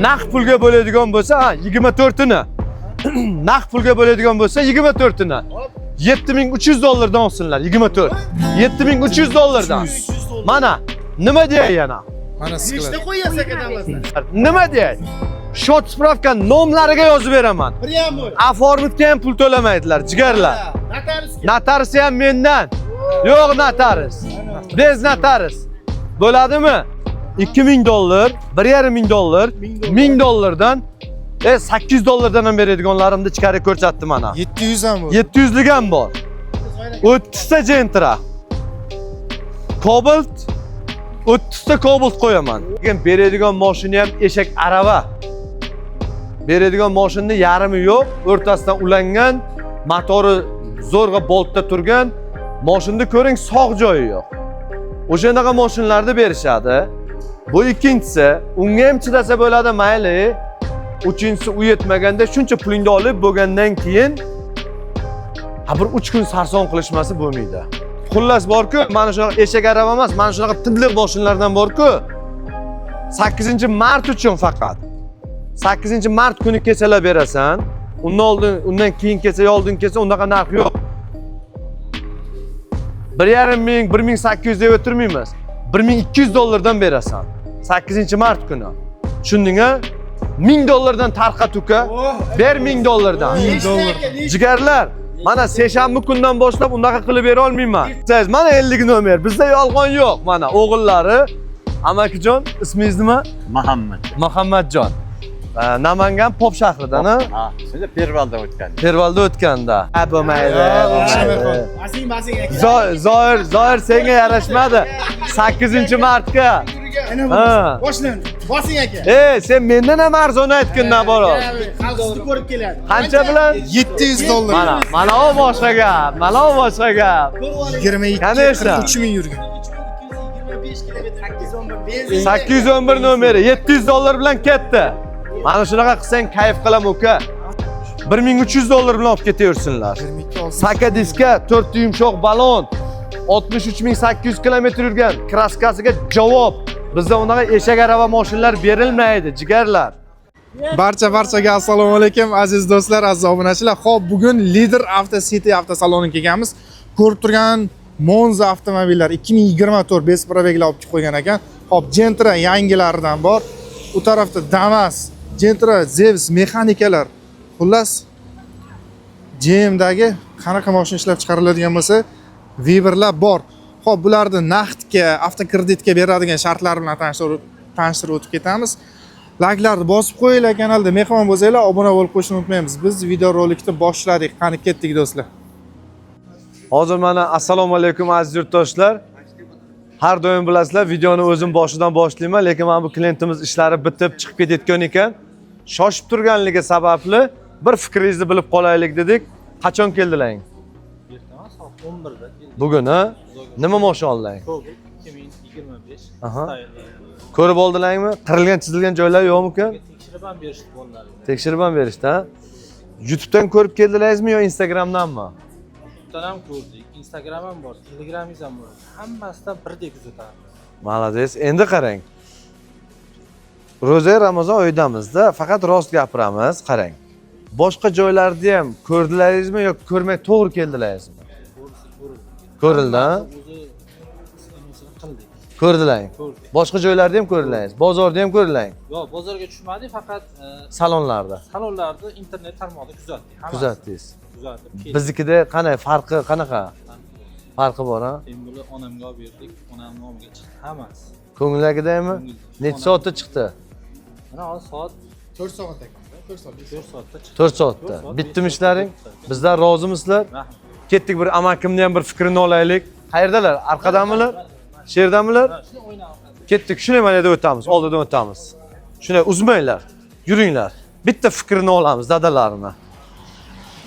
naqd pulga bo'ladigan bo'lsa, 24'ini. Naqd pulga bo'ladigan bo'lsa 24'ini. 7300 dollardan olsinlar, 24. 7300 dollardan. Mana nima deyay yana? Mana siz Nechta qo'yasiz akadan? Nima deyay? Shot spravka nomlariga yozib beraman. Прямой. Оформitga ham pul to'lamaydilar, jigarlar. Notariusga. Notarius ham mendan. Yo'q notarius. Bez notarius. Bo'ladimi? 2000 dollar, 1,5 dollar, 1000 dollardan 800 dollardan ham beradiganlarimni chiqarib ko'rsatdim mana. 700 ham bor. 700 lik ham bor. 30 ta Gentra. Cobalt 30 ta Cobalt qo'yaman. Lekin beradigan mashina ham eshak arava. Beradigan mashinani yarmi yo'q, o'rtasidan ulangan, motori zo'rg'a boltda turgan. Mashinani ko'ring, sog' joyi yo'q. O'shanaqa mashinlarni berishadi. Bu ikkinchisi, unga ham chidasa bo'ladi, mayli. Uchinchisi u yetmaganda shuncha pulingni olib bo'lgandan keyin bir 3 kun sarson qilishmasi bo'lmaydi. Xullas bor-ku, mana shunaqa eshak arava emas, mana shunaqa tibliq mashinlardan bor-ku. 8-mart uchun faqat. 8-mart kuni kechalar berasan. Undan keyin kelsa, oldin kelsa unaqa narx yo'q. 1,5 ming, 1800 deb o'tirmaymiz. 1200 dollardan berasan. 8-mart kuni. Tushunding-a? 1000 dollardan tarqat uka. Ber 1000 dollardan. 1000 dollar. Jigarlar, mana seshanba kundan boshlab unaqa qilib bera olmayman. Siz mana 50 nomer. Bizda yolg'on yo'q. Mana o'g'illari Amakijon, ismingiz nima? Muhammad. Muhammadjon. Namangan Pop shahridan, ha? Ha, siz Pervalda o'tgan. Pervalda o'tganda. Ha, bo'lmaydi. Basing aka. Zoir senga yarashmadi. 8-martga. Ha. Boshlan. Bosing aka. Sen mendan ham arzon aytganda bora. Xalqni ko'rib keladi. Qancha bilan? 700 dollar. Mana o boshqa gap. Mana o boshqa gap. 22 Qancha? 43 ming yurgan. 225 kilometr 811 benzin. 811 nomeri 700 dollar bilan ketdi. Mana shunaqa qilsang kayf qilaman uka. 1300 dollar bilan olib ketaversinlar. 22 olsin. Saka diska, 4 yumshoq balon, 63800 kilometr yurgan, kraskasiga javob. Bizda unaqa eshak arava mashinalar berilmaydi, jigarlar. Barchaga assalomu alaykum aziz do'stlar, aziz obunachilar. Xo'p, bugun Lider Auto City avtosaloniga kelganmiz. Ko'rib turgan Monza avtomobillar 2024 bes probeglar olib qo'ygan ekan. Xo'p, Gentra yangilaridan bor. U tarafda Damas, Gentra, Zeus mexanikalar. Xullas, GMdagi qanaqa mashina ishlab chiqariladigan bo'lsa, Viberlar bor. Xo'p, bularni naqdga, avtokreditga beradigan shartlari bilan tanishtirib o'tib ketamiz. Like'larni bosib qo'yinglar, kanalda mehmon bo'lsanglar, obuna bo'lib qo'yishni unutmaymiz. Biz videorolikni boshladik. Qani ketdik do'stlar. Hozir mana assalomu alaykum aziz yurtdoshlar. Har doim bilasizlar, videoni o'zim boshidan boshlayman, lekin mana bu klientimiz ishlari bitib chiqib ketayotgan ekan. Shoshib turganligi sababli bir fikringizni bilib qolaylik dedik. Qachon keldilaring? Ertaman soat 11da keldim. Bugun, ha? Nima mashina olding? Cobalt 2025 Aha. style. Ko'rib oldinglarmi? Qirilgan, chizilgan joylar yo'qmi-ku? Tekshirib ham berishdi bo'ladi. Tekshirib ham berishdi, ha? YouTube'dan ko'rib keldilaringizmi yo Instagramdanmi? YouTube'dan ham ko'rdik, Instagram ham bor, Telegramingiz ham bor. Hammasidan birdek kuzatamiz. Malades. Endi qarang. Ro'za Ramazon oyidamizda, faqat rost gapiramiz, qarang. Boshqa joylarda ham ko'rdilaringizmi yoki ko'rmay to'g'ri keldilaringizmi? Ko'rildi, ha? O'zi istemasini qildik. Ko'rdilaring. Ko'rdik. Boshqa joylarda ham ko'rdilaringiz, bozorda ham ko'rdilaring. Yo'q, bozorga tushmadik, faqat Salonlarda salonlarda internet tarmog'ida kuzatdik. Hammasi kuzatdingiz. Kuzatib keldik. Biznikida qanday farqi qanaqa? Farqi bor, ha? Endi buni onamga olib berdik, onam nomiga chiqdi hammasi. Ko'ngildagidami? Necha soatda chiqdi? Mana hozir soat 4 soat ekan. 4 soat. 4 soatda chiqdi. 4 soatda. Bittimi ishlaring? Bizdan rozimisizlar? Rahmat. Ketdik, bir amakimni ham bir fikrini olaylik. Qayerdalar? Arqadamilar? Sherdamilar? Shuni o'ynab Ketdik, shunday manada o'tamiz, oldidan o'tamiz. Shunday uzmanglar, yuringlar. Bitta fikrini olamiz dadalarni.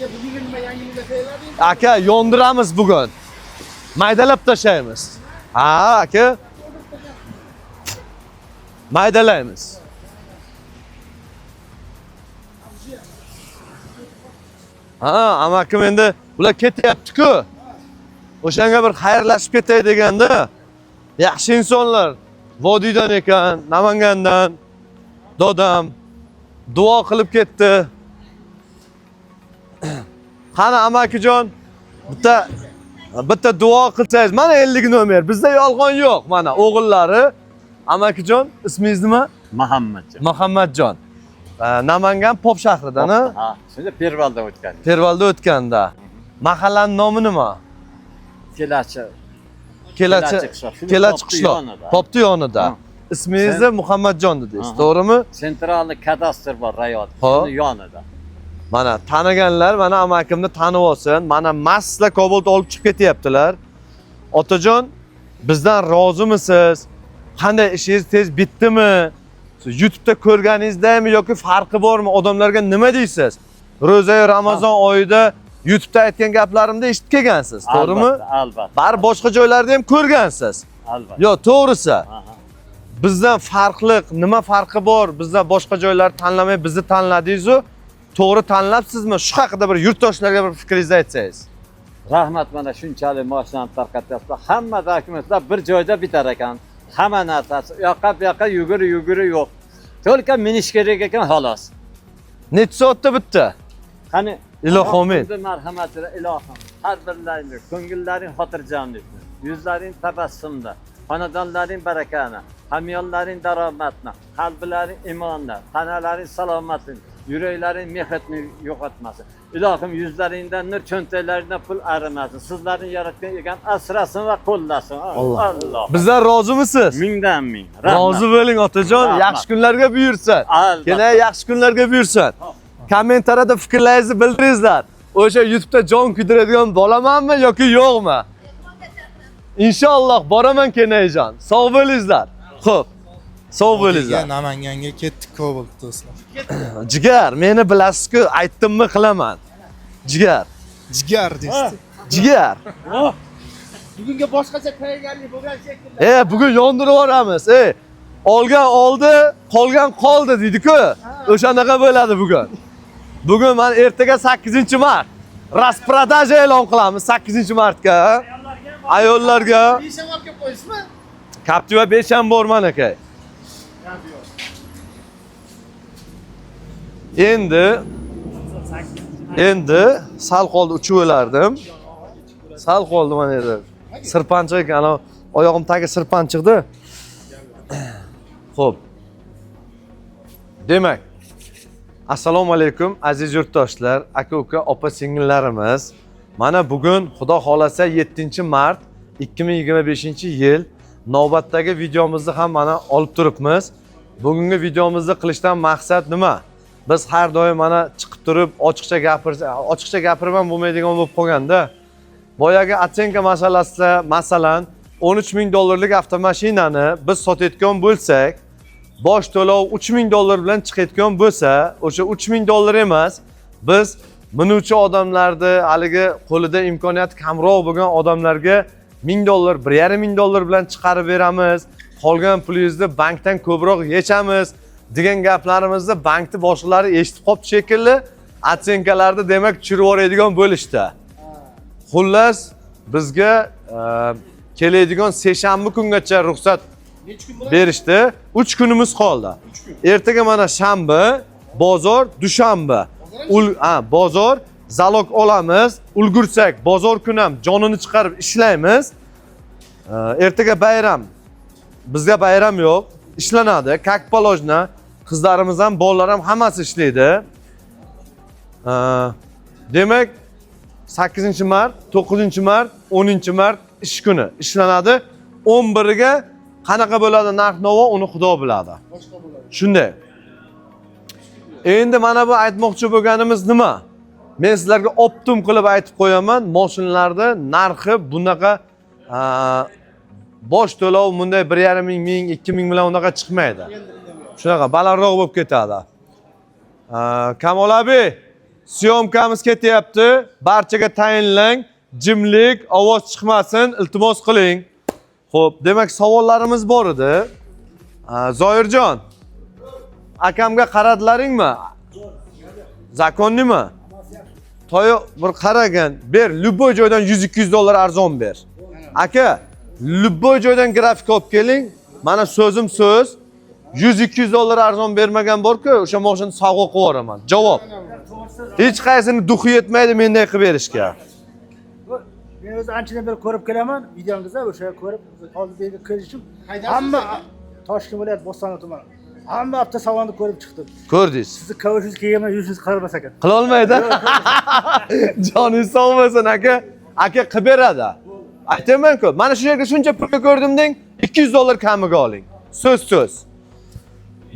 Bugun nima yangimiz tayyorladingiz? Aka, yondiramiz bugun. Maydalab tashlaymiz. Ha, aka. Maydalaymiz. Ha, amakim endi ular ketyapti-ku. O'shanga bir xayrlashib ketay deganda, yaxshi insonlar Vodiydan ekan, Namangandan. Dodam duo qilib ketdi. Qani amakijon, bitta duo qilsangiz, mana 50 nomer. Bizda yolg'on yo'q. Mana o'g'illari. Amakijon, ismingiz nima? Muhammadjon. Muhammadjon. Namangan Pop shahridan, ha? Ha, shunda Pervalda o'tgan. Pervalda o'tganda. Mahallaning nomi nima? Kelachi. Kelachi qishloq. Popni yonida. Ha. İsmingiz Muhammadjon dedingiz, Aha. to'g'rimi? Sentralni kadastr bor rayot. Ha. Shuni yonida. Mana taniganlar mana amakimni tanib olsin. Mana masla Cobalt olib chiqib ketyaptilar. Otajon, bizdan rozimisiz? Qanday ishingiz tez bitdimi? Siz YouTube'da ko'rganingizdami yoki farqi bormi? Odamlarga nima deysiz? Ro'za Ramazon oyida YouTube'da aytgan gaplarimni eshitib kelgansiz, to'g'rimi? Albatta. Bari boshqa joylarda ham ko'rgansiz. Albatta. Yo, to'g'risi. Aha. Bizdan farqli, nima farqi bor? Bizdan boshqa joylar tanlamay bizni tanladingiz-ku. To'g'ri tanlabsizmi? Shu haqida bir yurtdoshlarga bir fikringizni aytsangiz. Rahmat, mana shunchalik mashinani tarqatyapti. Hamma dokumentlar bir joyda bitar ekan. Hamma narsasi u yoqqa yuguri yo'q. To'lka minish kerak ekan xolos. Necha soatda bitdi? Qani Ilohim. marhamatli ilohim. Har birlaring ko'ngillaring xotirjamlikni, yuzlaring tabassumda, xonadonlaring barakani, hamyonlaring daromadni, qalblaring iymonni, tanalaring salomatlik, yuraklaring mehnatni yo'qotmasin. Ilohim yuzlaringdan nur, cho'ntaklaringdan pul arimasin. Sizlarni yaratgan ekan asrasin va qo'llasin. Alloh. Bizdan rozimisiz? Mingdan ming. Rozi bo'ling otajon, Rahmat. yaxshi kunlarga buyursin. Albatta. Kelay yaxshi kunlarga buyursin. Kommentariyada fikrlaringizni bildiringizlar. O'sha YouTube'da jon kuydiradigan bo'lamanmi yoki yo'qmi? Inshaalloh boraman Kenajon. Sog' bo'lingizlar. Xo'p. Sog' bo'lingizlar. Namanganga ketdik Cobalt do'stlar. Jigar, meni bilasiz-ku, aytdimmi qilaman. Jigar. Jigar deysiz. Jigar. Bugunga boshqacha tayyorgarlik bo'lgan shekilli. Bugun yondirib yuboramiz. Olgan oldi, qolgan qoldi deydi-ku. O'shanaqa bo'ladi bugun. Bugun men ertaga 8-mart rasprodaja e'lon qilamiz 8-martga. Ayollarga Besham olib kelib qo'yasizmi? Captiva 5 ham bor mana aka. Endi sal qoldi uchib o'lardim. Sal qoldi mana yerda. Sirpanchiq ekan, oyog'im tagi sirpanchiqdi. Xo'p. Demak, assalomu alaykum aziz yurtdoshlar, aka-uka, opa-singillarimiz. Mana bugun Xudo xolasa 7-mart 2025-yil navbatdagi videomizni ham mana olib turibmiz. Bugungi videomizni qilishdan maqsad nima? Biz har doim mana chiqib turib ochiqcha gapirman bo'lmaydigan bo'lib qolganda, boyagi atsenka masalasida, masalan, $13,000 avtomashinani biz sotayotgan bo'lsak, bosh to'lov $3,000 bilan chiqayotgan bo'lsa, o'sha $3,000 emas, biz minuvchi odamlarni, haligi qo'lida imkoniyati kamroq bo'lgan odamlarga $1,000, $1,500 bilan chiqarib beramiz. Qolgan pulingizni bankdan ko'proq yechamiz degan gaplarimizni bankni boshliqlari eshitib qopti shekilli, atsenkalarni demak tushirib yuboradigan bo'lishdi. Xullas, bizga keladigan seshanba kungacha ruxsat berishdi. 3 kunimiz qoldi. Ertaga mana shanba, bozor, dushanba. Bozor, zalog olamiz. Ulgursak, bozor kuni ham jonini chiqarib ishlaymiz. Ertaga bayram. Bizga bayram yo'q, ishlanadi. Как положено. Qizlarimiz ham, bolalar ham hammasi ishlaydi. Demak, 8-mart, 9-mart, 10-mart ish kuni ishlanadi. 11-ga qanaqa bo'ladi narx-navo uni Xudo biladi. Boshqa bo'ladi. Shunday. Endi mana bu aytmoqchi bo'lganimiz nima? Men sizlarga optim qilib aytib qo'yaman, mashinalarda narxi bunaqa bosh to'lov bunday 1,5 ming, 2 ming bilan unaqa chiqmaydi. Shunaqa balandroq bo'lib ketadi. Kamol abi, syomkamiz ketyapti. Barchaga tayinlang, jimlik, ovoz chiqmasin, iltimos qiling. Xo'p, demak savollarimiz bor edi. Zoirjon, akamga qaradilaringmi? Zakonnimi? To'y bir qaragan, ber, любой joydan $100-200 arzon ber. Aka, любой joydan grafik olib keling. Mana so'zim so'z. 100-200 dollar arzon bermagan borku, o'sha mashinani sovg'a qilib yuboraman. Javob. Hech qaysini duxi yetmaydi menday qilib berishga. Men o'zi anchadan beri ko'rib kelaman, videongizda o'sha ko'rib, hozir bu yerga kelishim. Hamma Toshkent viloyat Bo'ston tumani. Hamma avtosalonni ko'rib chiqdim. Ko'rdingiz. Sizni kavshingiz kelgan yuzingiz qilmas ekan. Qila olmaydi. Joningiz sog' bo'lsin aka. Aka qilib beradi. Aytaman-ku, mana shu yerga shuncha pulga ko'rdim deng, 200 dollar kamiga oling. So'z.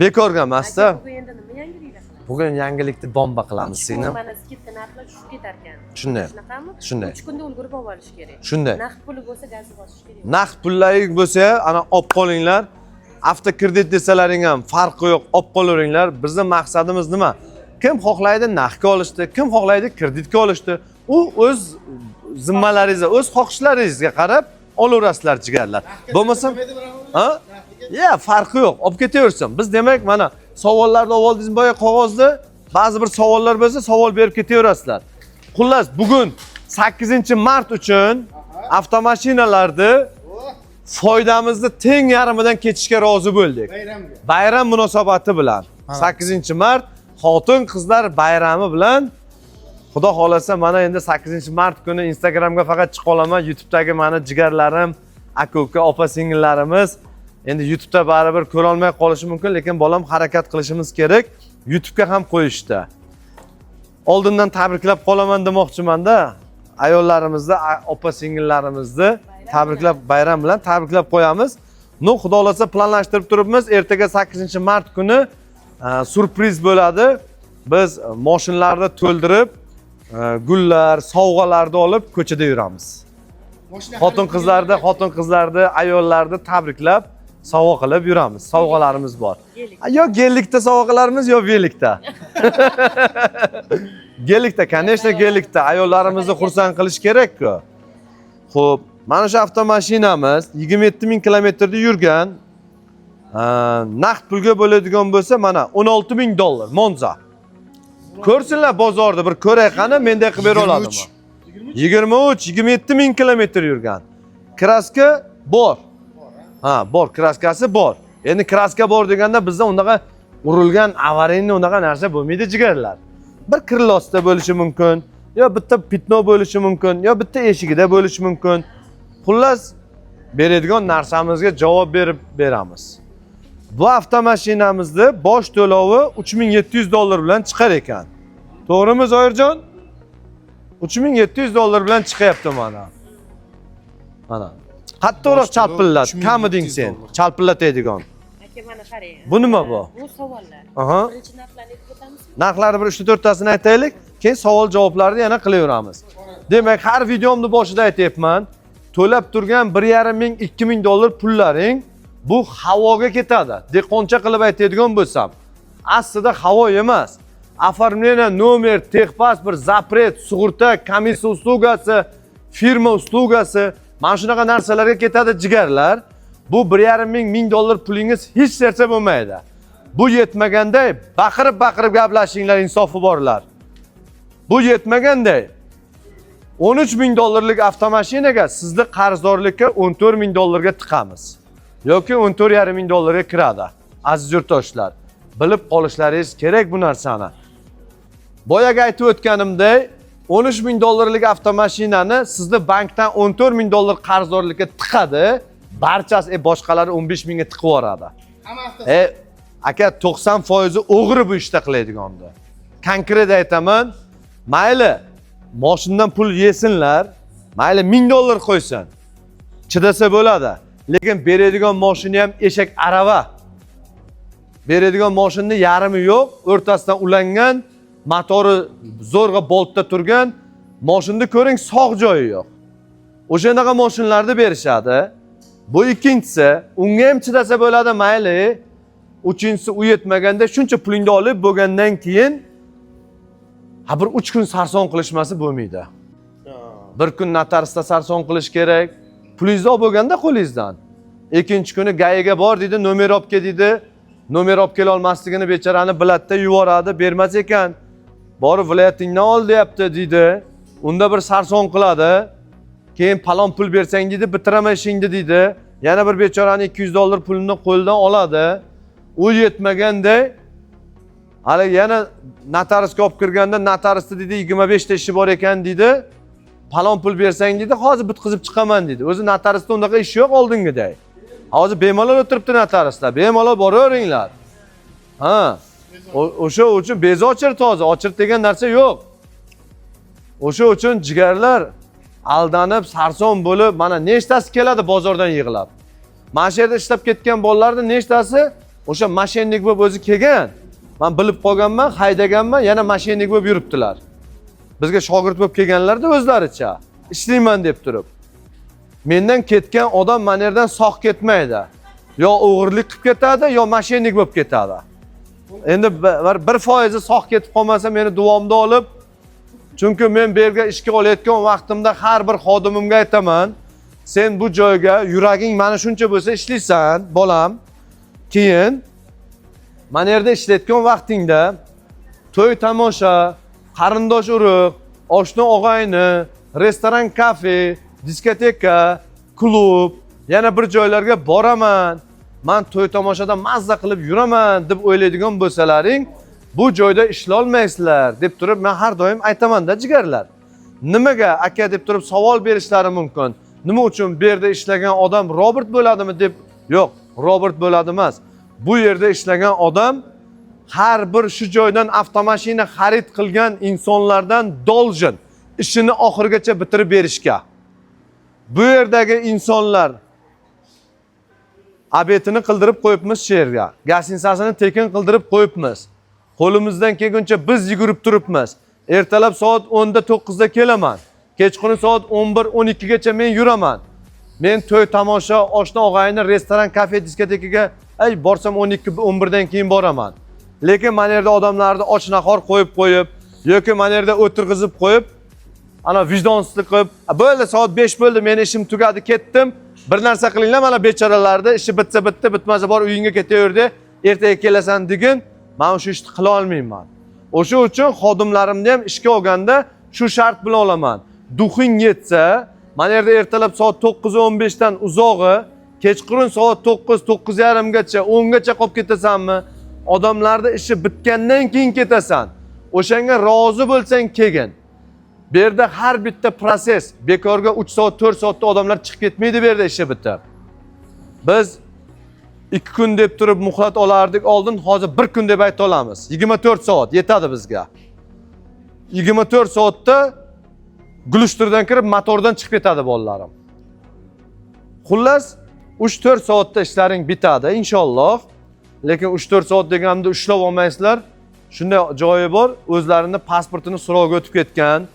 Bekorga emas-da. Bugun endi nima yangiliklar qilamiz? Bugun yangilikni bomba qilamiz, singlim. Mana skidka narxlar tushib ketar ekan. Shunday. Shunaqami? Shunday. 3 kunda ulgurib olish kerak. Shunday. Naqd puli bo'lsa gazni bosish kerak. Naqd pullaringiz bo'lsa, ana olib qolinglar. Avtokredit desalaring ham farqi yo'q, olib qolaveringlar. Bizning maqsadimiz nima? Kim xohlaydi naqdga olishni, kim xohlaydi kreditga olishni, u o'z zimmalaringizga, o'z xohishlaringizga qarab olaverasizlar jigarlar. Bo'lmasam, ha? Ya, farqi yo'q, olib ketaversin. Biz demak, mana savollarni oldingiz boya qog'ozda ba'zi bir savollar bo'lsa, savol berib ketaverasizlar. Xullas, bugun 8-mart uchun avtomashinalarni foydamizni teng yarmidan ketishga rozi bo'ldik. Bayram munosabati bilan 8-mart xotin-qizlar bayrami bilan Xudo xolasa mana endi 8-mart kuni Instagramga faqat chiqa olaman. YouTube'dagi meni jigarlarim, aka-uka, opa-singillarimiz endi YouTube'da baribir ko'ra olmay qolishi mumkin, lekin bolam harakat qilishimiz kerak. YouTube'ga ham qo'yishdi. Oldindan tabriklab qolaman demoqchiman-da. Ayollarimizni, opa-singillarimizni tabriklab bayram bilan tabriklab qo'yamiz. No, xudo xolasa planlashtirib turibmiz. Ertaga 8-mart kuni surpriz bo'ladi. Biz mashinalarni to'ldirib, gullar, sovg'alarni olib ko'chada yuramiz. Xotin-qizlarni, ayollarni tabriklab, sovg'a qilib yuramiz. Sovg'alarimiz bor. Yo gelikda sovg'alarimiz, yo velikda. Gelikda, конечно, gelikda ayollarimizni xursand qilish kerak-ku. Xo'p, mana shu avtomashinamiz 27 ming kilometrda yurgan. Naqd pulga bo'ladigan bo'lsa, mana 16 ming dollar Monza. Ko'rsinlar bozorda bir ko'ray qani, menday qilib bera oladimi? 27 ming kilometr yurgan. Kraska bor. Ha, bor, kraskasi bor. Endi kraska bor deganda bizda unaqa urilgan avariyni unaqa narsa bo'lmaydi jigarlar. Bir kirlosda bo'lishi mumkin, yo bitta pitno bo'lishi mumkin, yo bitta eshigida bo'lishi mumkin. Xullas, beradigan narsamizga javob berib beramiz. Bu avtomashinamizni bosh to'lovi 3700 dollar bilan chiqar ekan. To'g'rimi Zoirjon? 3700 dollar bilan chiqyapti mana. Mana. Qattiqroq chalpillat, kamiding sen. Chalpillatadigan. Aka mana qarang. Bu nima bu? Bu savollar. Aha. Birinchi narxlarni aytib o'tamizmi? Narxlarni bir 3-4tasini aytaylik, keyin savol javoblarni yana qilaveramiz. Demak, har videomni boshida aytayapman, to'lab turgan 1,5 ming, 2 ming dollar pullaring bu havoga ketadi. Dehqoncha qilib aytadigan bo'lsam, aslida havo emas. Оформление, nomer, texpasport, zapret, sug'urta, komissiya uslugasi, firma uslugasi, mana shunaqa narsalarga ketadi jigarlar. Bu 1,5 ming dollar pulingiz hech narsa bo'lmaydi. Bu yetmaganday baqirib gaplashinglar, insofi borlar. Bu yetmaganday 13 ming dollarlik avtomashinaga sizni qarzdorlikka 14 ming dollarga tiqamiz. Yoki 14,5 ming dollarga kiradi. Aziz yurtdoshlar, bilib qolishlaringiz kerak bu narsani. Boyaga aytib o'tganimdek, 13 ming dollarlik avtomashinani sizni bankdan 14 ming dollar qarzdorlikka tiqadi, barchasi boshqalari 15 mingga tiqib yuboradi. Aka 90% o'g'ri bu ishda qiladigandir. Konkret aytaman, mayli mashinadan pul yesinlar, mayli 1000 dollar qo'ysin. Chidasa bo'ladi. Lekin beradigan mashina ham eshak arava. Beradigan mashinning yarmi yo'q, o'rtasidan ulangan, motori zo'rg'a boltda turgan, mashinni ko'ring, sog' joyi yo'q. O'shanaqa mashinlarni berishadi. Bu ikkinchisi, unga ham chidasa bo'ladi, mayli. Uchinchisi, u yetmaganda shuncha pulingni olib bo'lgandan keyin bir 3 kun sarson qilishmasi bo'lmaydi. Bir kun notarisda sarson qilish kerak. Pulingizni olib bo'lganda qo'lingizdan. Ikkinchi kuni gayiga bor deydi, nomer olib kel deydi. Nomer olib kela olmasligini bechorani bilatda yuboradi, bermas ekan. Borib viloyatingdan ol deyapti deydi. Unda bir sarson qiladi. Keyin palon pul bersang deydi, bitiraman ishingni deydi. Yana bir bechorani 200 dollar pulini qo'ldan oladi. u yetmaganda hali yana notariusga olib kirganda notariusda deydi 25 ta ishi bor ekan deydi. Palon pul bersang deydi, hozir bitkizib chiqaman deydi. O'zi notariusda unaqa ish yo'q oldingidek. Hozir bemalol o'tiribdi notariuslar. Bemalol boraveringlar. Ha. O'sha uchun bezochir toza, ochir degan narsa yo'q. O'sha uchun jigarlar aldanib, sarson bo'lib, mana nechtasi keladi bozordan yig'ilib. Mana shu yerda ishlab ketgan bolalarning nechtasi o'sha mashinnik bo'lib o'zi kelgan. Men bilib qolganman, haydaganman, yana mashinnik bo'lib yuribdilar. Bizga shogird bo'lib kelganlarda o'zlaricha ishlayman deb turib. Mendan ketgan odam mana yerdan sog' ketmaydi. Yo o'g'irlik qilib ketadi, yo mashinnik bo'lib ketadi. Endi 1% sog' ketib qolmasa meni duomda olib, chunki men bu yerga ishga olayotgan vaqtimda har bir xodimimga aytaman, sen bu joyga yuraging mana shuncha bo'lsa ishlaysan, bolam. Keyin mana yerda ishlayotgan vaqtingda to'y tomosha, qarindosh urug', oshna og'ayni, restoran, kafe, diskoteka, klub, yana bir joylarga boraman. Men to'y tomoshadan mazza qilib yuraman deb o'ylaydigan bo'lsalaring, bu joyda ishlay olmaysizlar deb turib men har doim aytaman-da jigarlar. Nimaga aka deb turib savol berishlari mumkin. Nima uchun bu yerda ishlagan odam Robert bo'ladimi deb? Yo'q, Robert bo'ladi emas. Bu yerda ishlagan odam har bir shu joydan avtomashina xarid qilgan insonlardan doljan ishini oxirigacha bitirib berishga. Bu yerdagi insonlar abetini qildirib qo'yibmiz sherga. Gastinsasini tekin qildirib qo'yibmiz. Qo'limizdan kelguncha biz yugurib turibmiz. Ertalab soat 10 da 9 da kelaman. Kechqurun soat 11-12 gacha men yuraman. Men to'y tomosha, oshna og'ayni, restoran, kafe, diskotekaga borsam 12-11 dan keyin boraman. Lekin mana yerda odamlarni ochnaqor qo'yib, yoki mana yerda o'tirg'izib qo'yib, ana vijdonsizlik qilib, bo'ldi soat 5 bo'ldi, men ishim tugadi, ketdim. Bir narsa qilinglar, mana bechoralarda ishi bitsa bitdi, bitmasa bor uyingga ketaverdi, ertaga kelasan degin, men o'sha ishni qila olmayman. O'sha uchun xodimlarimni ham ishga olganda shu shart bilan olaman. Duxing yetsa, mana yerda ertalab soat 9:15 dan uzog'i, kechqurun soat 9-9:30 gacha, 10 gacha qolib ketasanmi? Odamlarda ishi bitgandan keyin ketasan. O'shanga rozi bo'lsang kelgin. Bu yerda har bitta proses bekorga 3 soat, 4 soatda odamlar chiqib ketmaydi bu yerda ishi bitib. Biz 2 kun deb turib muhlat olardik oldin, hozir 1 kun deb ayta olamiz. 24 soat yetadi bizga. 24 soatda glushtirdan kirib motordan chiqib ketadi bolalarim. Xullas 3-4 soatda ishlaring bitadi inshaalloh. Lekin 3-4 soat deganimda ushlab olmaysizlar. Shunday joyi bor, o'zlarini pasportini so'rovga o'tib ketgan,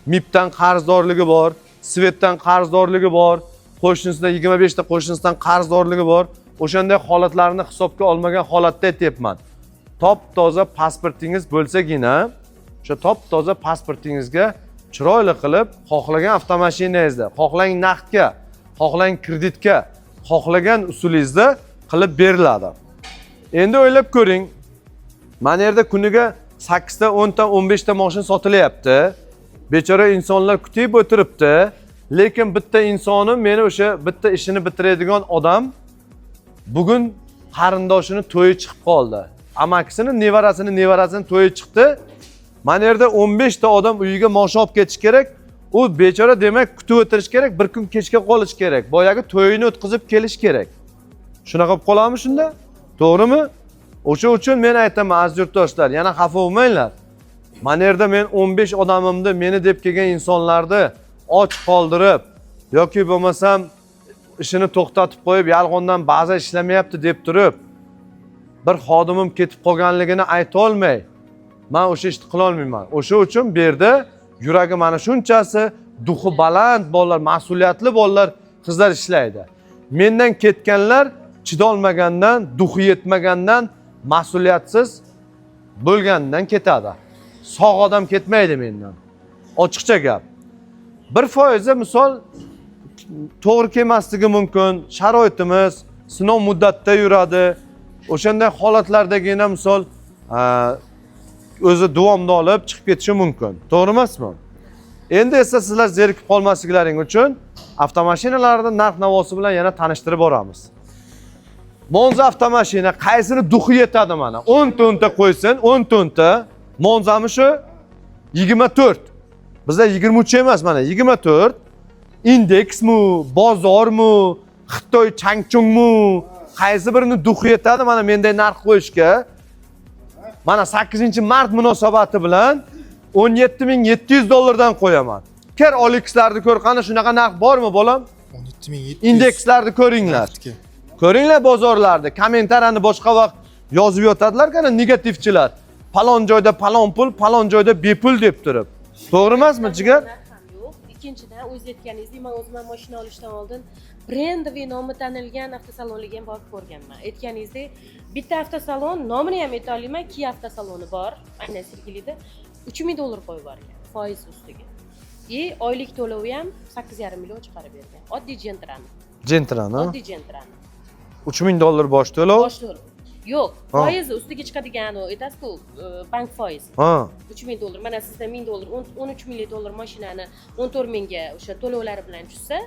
MIPdan qarzdorligi bor, Svetdan qarzdorligi bor, qo'shnisida 25 ta qo'shnisidan qarzdorligi bor. O'shanday holatlarni hisobga olmagan holatda aytayapman. Top-toza pasportingiz bo'lsagina, o'sha top-toza pasportingizga chiroyli qilib, xohlagan avtomashinangizda, xohlang naqdga, xohlang kreditga, xohlagan usulingizda qilib beriladi. Endi o'ylab ko'ring. Mana yerda kuniga 8 ta, 10 ta, 15 ta mashina sotilyapti. Bechora insonlar kutib o'tiribdi. Lekin bitta insoni, meni o'sha bitta ishini bitiradigan odam bugun qarindoshini to'yi chiqib qoldi. Amakisini, nevarasini to'yi chiqdi. Mana yerda 15 ta odam uyiga mashina olib ketish kerak. U bechora demak kutib o'tirish kerak, bir kun kechga qolish kerak. Boyagi to'yini o'tkazib kelish kerak. Shunaqa bo'lib qoladimi shunda? To'g'rimi? O'sha uchun men aytaman aziz yurtdoshlar, yana xafa bo'lmanglar. Mana yerda men 15 odamimni, meni deb kelgan insonlarni och qoldirib yoki bo'lmasam ishini to'xtatib qo'yib, yolg'ondan ba'zi ishlamayapti deb turib, bir xodimim ketib qolganligini ayta olmay, men o'sha ishni qila olmayman. O'sha uchun bu yerda yuragi mana shunchasi duxi baland bolalar, mas'uliyatli bolalar, qizlar ishlaydi. Mendan ketganlar chidolmagandan, duxi yetmagandan, mas'uliyatsiz bo'lgandan ketadi. Sog' odam ketmaydi mendan. Ochiqcha gap. 1% misol to'g'ri kelmasligi mumkin, sharoitimiz sinov muddatda yuradi. O'shanday holatlardagina misol o'zi davomda olib chiqib ketishi mumkin. To'g'ri emasmi? Endi esa sizlar zerikib qolmasliklaring uchun avtomashinalarning narx-navosi bilan yana tanishtirib boramiz. Monza avtomashina qaysini duxi yetadi mana? 10 tonta qo'ysin, 10 tonta. Monzami shu 24. Bizda 23 emas mana, 24. Indeksmi, bozormi, Xitoy Changchungmi, qaysi birini duxi yetadi mana menday narx qo'yishga? Mana 8-mart munosabati bilan 17.700 dollardan qo'yaman. Kir Olixlarni ko'r, qani shunaqa narx bormi bolam? 17.700. Indekslarni ko'ringlar. Ko'ringlar bozorlarda, kommentariyani boshqa vaqt yozib yotadilar kana negativchilar. Palon joyda palon pul, palon joyda bepul deb turib. To'g'ri emasmi, jigar? Narx ham yo'q. Ikkinchidan, o'z aytganingizdek, men o'zim mashina olishdan oldin brendoviy nomi tanilgan avtosalonlarga ham borib ko'rganman. Aytganingizdek, bitta avtosalon nomini ham ayta olmayman, Kia avtosaloni bor, aynan Sergelida 3000 dollar qo'yib yuborgan foiz ustiga. Oylik to'lovi ham 8,5 million chiqarib bergan. Oddiy Gentrani. Gentrani. Oddiy Gentrani. 3000 dollar bosh to'lov. Bosh to'lov. Yo'q, foiz ustiga chiqadigan u, aytasiz-ku, bank foizi. Ha. 3000 dollar. Mana sizda 1000 dollar, 13 million dollar mashinani 14 mingga o'sha to'lovlari bilan tushsa,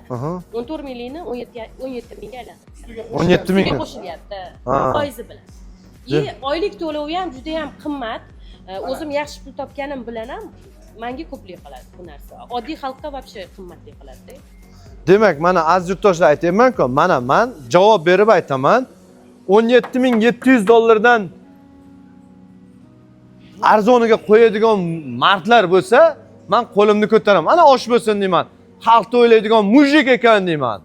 14 millionni 17 mingga aylantiradi. 17 ming. Qo'shilyapti foizi bilan. Oylik to'lovi ham juda ham qimmat. O'zim yaxshi pul topganim bilan ham menga ko'plik qiladi bu narsa. Oddiy xalqqa вообще qimmatlik qiladi-da. Demak, mana aziz yurtdoshlar aytayman-ku, mana men javob berib aytaman. 17.700 dollardan arzoniga qo'yadigan mardlar bo'lsa, men qo'limni ko'taraman. Ana osh bo'lsin deyman. Xalqni o'ylaydigan mujik ekan deyman.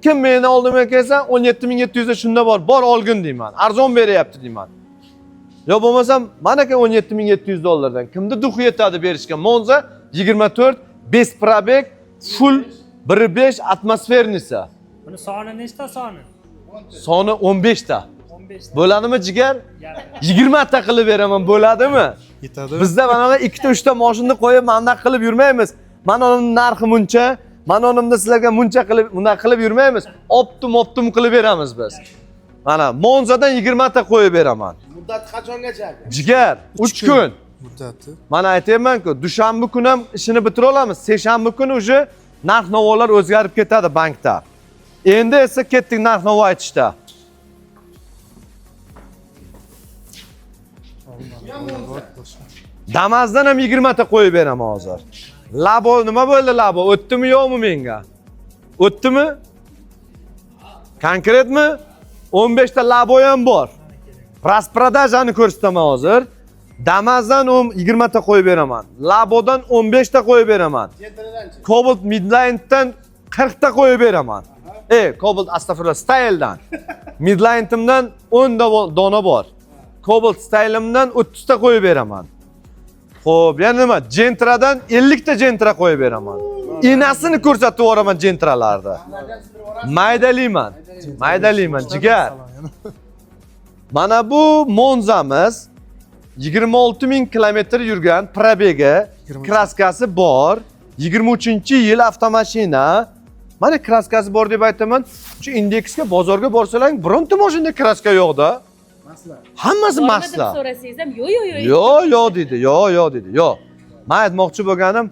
Kim meni oldimga kelsa, 17.700 da shunda bor olgin deyman. Arzon beryapti deyman. Yo bo'lmasam, mana aka 17.700 dollardan kimda duxi yetadi berishga? Monza 24 5 probeg full 1.5 atmosfernisi. Buni soni nechta soni? Soni 15 ta. 15 ta. Bo'ladimi jigar? 20 ta qilib beraman, bo'ladimi? Yetadi. Bizda mana 2-3 ta mashinani qo'yib mandaq qilib yurmaymiz. Mana uning narxi muncha, mana unimda sizlarga muncha qilib, bunday qilib yurmaymiz. Optim qilib beramiz biz. Mana Monzadan 20 ta qo'yib beraman. Muddat qachongacha? Jigar 3 kun. Muddati. Mana aytayman-ku, dushanba kuni ham ishini bitira olamiz. Seshanba kuni uje narx-navolar o'zgarib ketadi bankda. Endi esa ketdik narx-navo aytishda. Damazdan ham 20 ta qo'yib beraman hozir. Labo nima bo'ldi labo? O'tdimi yo'qmi menga? O'tdimi? Konkretmi? 15 ta labo ham bor. Rasprodajdani ko'rsataman hozir. Damazdan 20 ta qo'yib beraman. Labodan 15 ta qo'yib beraman. Cobalt Midline'dan 40 ta qo'yib beraman. Cobalt astagfirullah Style'dan. Midline'imdan 10 dona bor. Cobalt Style'imdan 30 ta qo'yib beraman. Xo'p, yana nima? Gentra'dan 50 ta Gentra qo'yib beraman. Enasini ko'rsatib yuboraman Gentra'larda. Maydaliman, jigar. Mana bu Monzamiz 26.000 kilometr yurgan, probegi, kraskasi bor. 23-yil avtomashina. Mana kraskasi bor deb aytaman. Shu indeksga bozorga borsalar, bironta mashinada kraska yo'q-da. Hammasi masla. So'rasangiz ham yo'q dedi. Yo'q. Men aytmoqchi bo'lganim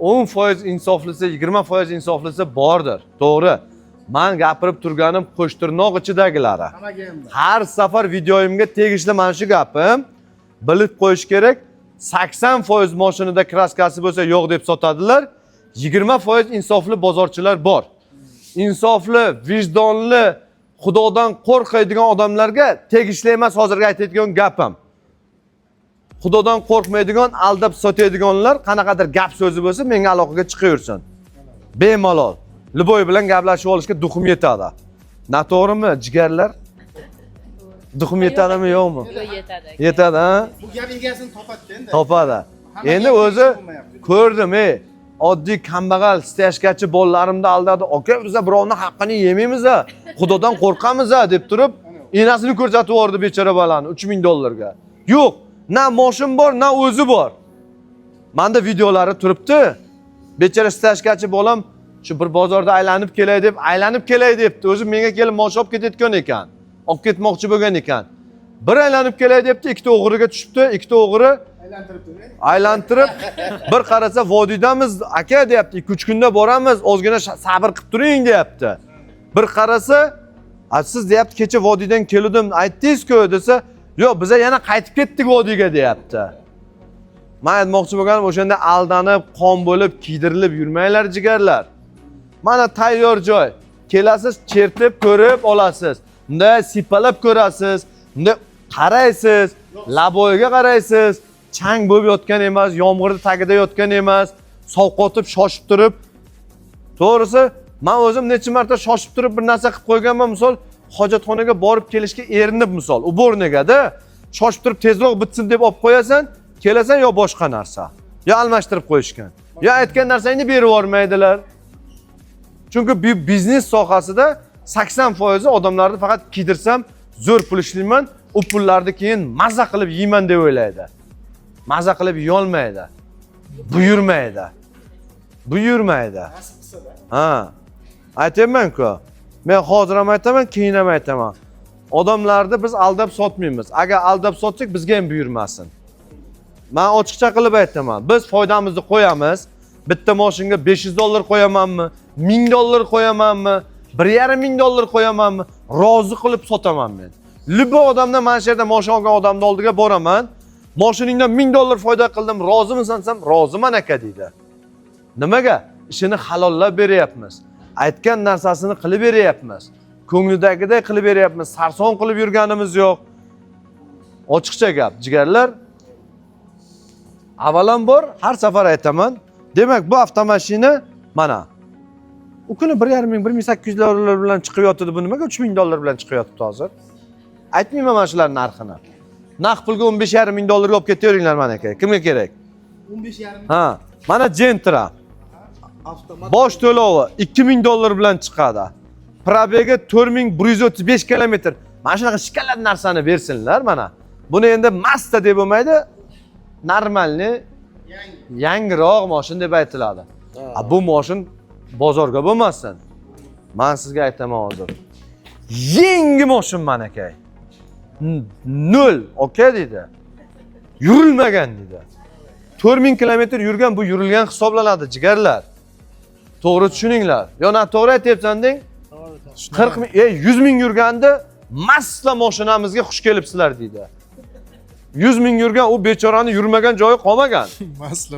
10% insoflisi, 20% insoflisi bordir. To'g'ri. Men gapirib turganim qo'shtirnoq ichidagilari. Har safar videoyimga tegishli mana shu gapim. Bilib qo'yish kerak. 80% mashinada kraskasi bo'lsa yo'q deb sotadilar. 20% insofli bozorchilar bor. Insofli, vijdonli, Xudodan qo'rqadigan odamlarga tegishli emas hozirgi aytadigan gapim. Xudodan qo'rqmaydigan, aldab sotadiganlar qanaqadir gap so'zi bo'lsa, menga aloqaga chiqaversin. Bemalol. Liboy bilan gaplashib olishga duxim yetadi. Noto'g'rimi, jigarlar? Duxim yetadimi, yo'qmi? Yetadi. Yetadi, ha? Bu gap egasini topadi endi. Topadi. Endi o'zi ko'rdim, oddiy kambag'al stajgachi bolalarimni aldadi. Aka, biz birovning haqqini yemaymiz, Xudodan qo'rqamiz deb turib, enasini ko'rsatib yubordi bechora bolani 3000 dollarga. Yo'q, na mashin bor, na o'zi bor. Menda videolari turibdi. Bechora stajgachi bolam shu bir bozorda aylanib kelay debdi. O'zi menga kelib mosh olib ketayotgan ekan. Olib ketmoqchi bo'lgan ekan. Bir aylanib kelay debdi, ikkita o'g'riga tushibdi, ikkita o'g'ri aylantirib bir qarasa vodiydamiz aka deyapti, 2-3 kunda boramiz, ozgina sabr qilib turing deyapti. Bir qarasa Siz deyapti kecha vodiydan keldim, aytdingiz-ku desa, yo'q, biz yana qaytib ketdik vodiyga deyapti. Men aytmoqchi bo'lganim o'shanda aldanib, qon bo'lib, kiydirilib yurmanglar jigarlar. Mana tayyor joy. Kelasiz, chertib ko'rib olasiz. Unda sipalab ko'rasiz, unda qaraysiz, laboyga qaraysiz. Chang bo'lib yotgan emas, yomg'irda tagida yotgan emas, sovqotib, shoshib turib. To'g'risi, men o'zim necha marta shoshib turib bir narsa qilib qo'yganman, misol hojatxonaga borib kelishga erinib misol, u o'rniga-da shoshib turib tezroq bitsin deb olib qo'yasan, kelasan yo boshqa narsa, yo almashtirib qo'yishgan, yo aytgan narsangni berib yormaydilar. Chunki bu biznes sohasida 80% odamlarni faqat kiydirsam, zo'r pul ishlayman, u pullarni keyin mazza qilib yeyman deb o'ylaydi. Mazza qilib yeyolmaydi. Buyurmaydi. Buyurmaydi. Ha. Aytayman-ku. Men hozir ham aytaman, keyin ham aytaman. Odamlarni biz aldab sotmaymiz. Agar aldab sotsak, bizga ham buyurmasin. Men ochiqcha qilib aytaman. Biz foydamizni qo'yamiz. Bitta mashinga $500 qo'yamanmi? $1000 qo'yamanmi? $1,500 qo'yamanmi? Rozi qilib sotaman men. Libo odamdan mana shu yerda mashina olgan odamning oldiga boraman. Mashiningdan $1000 foyda qildim, rozimisan desam, roziman aka deydi. Nimaga? Ishini halollab beryapmiz. Aytgan narsasini qilib beryapmiz. Ko'nglidagiday qilib beryapmiz. Sarson qilib yurganimiz yo'q. Ochiqcha gap, jigarlar. Avvalambor har safar aytaman. Demak, bu avtomashina mana u kuni 1,5-1,800 bilan chiqib yotdi, bu nimaga $3,000 bilan chiqib yotibdi hozir? Aytmayman mana shular narxini. Naq pulga $15,500 olib ketaveringlar mana aka. Kimga kerak? 15,5. Ha, mana Gentra. Bosh to'lovi $2,000 bilan chiqadi. Probega 4135 km. Mana shunaqa shikalat narsani bersinlar mana. Buni endi Mazda deb bo'lmaydi. Normalni yangiroq mashin deb aytiladi. Bu mashin bozorga bo'lmasin. Men sizga aytaman hozir. Yangi mashin mana aka. 0, okay dedi. Yurilmagan dedi. 4000 km yurgan, bu yurilgan hisoblanadi jigarlar. To'g'ri tushuninglar. Yo, noto'g'ri aytyapsan deng. 40 ming, 100 ming yurganda Mazda mashinamizga xush kelibsizlar deydi. 100 ming yurgan, u bechorani yurmagan joyi qolmagan.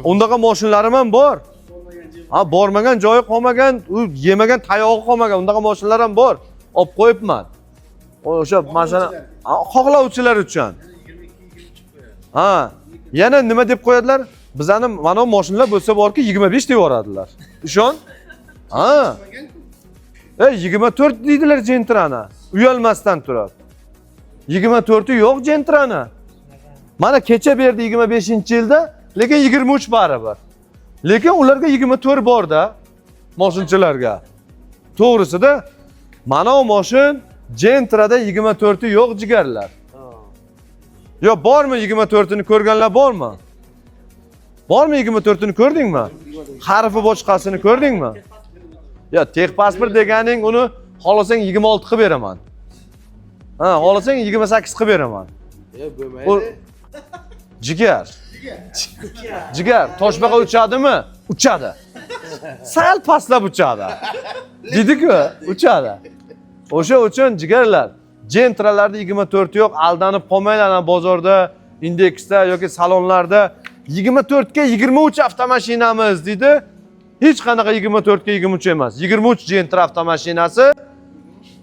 Undaqa mashinalarim ham bor. Ha, bormagan joyi qolmagan, u yemagan tayog'i qolmagan, undaqa mashinlar ham bor. Olib qo'yibman. O'sha masalan, xohlovchilar uchun. Ha, yana nima deb qo'yadilar? Bizani mana bu mashinalar bo'lsa borki 25 deb yoradilar. Ishon? Ha. 24 deydilar Gentrani. Uyalmasdan turib. 24 yo'q Gentrani. Mana kecha berdi 25-yilda, lekin 23 baribir. Lekin ularga 24 bor-da mashinchilarga. To'g'risida mana bu mashin Gentrada 24 yo'q jigarlar. Yo, bormi 24ni ko'rganlar bormi? Bormi 24ni ko'rdingmi? Harfi boshqasini ko'rdingmi? Yo, texpasport deganing uni xohlasang 26 qilib beraman. Ha, xohlasang 28 qilib beraman. Bo'lmaydi. Jigar. Jigar, toshbaqa uchadimi? Uchadi. Sal pastlab uchadi. Dedi-ku, uchadi. O'sha uchun jigarlar, Gentralarda 24 yo'q, aldanib qolmanglar bozorda, indeksda yoki salonlarda 24 ga 23 avtomashinamiz dedi. Hech qanaqa 24 ga 23 emas. 23 Gentra avtomashinasi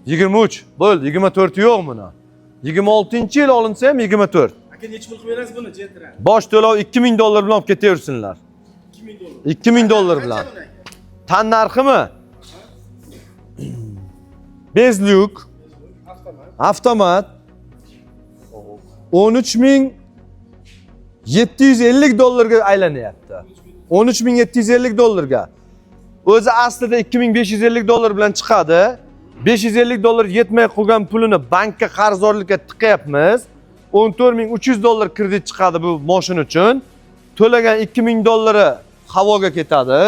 23. Bo'ldi, 24 yo'q buni. 26-yil olinsa ham 24. Aka necha pul qilib berasiz buni Gentra? Bosh to'lov $2,000 bilan olib ketaversinlar. $2,000 bilan. Tan narximi? Bezlyuk avtomat $13,750 ga aylanyapti. $13,750 ga. O'zi aslida $2,550 bilan chiqadi. $550 yetmay qolgan pulini bankka qarzdorlikka tiqyapmiz. $14,300 kredit chiqadi bu mashin uchun. To'lagan $2,000 havoga ketadi.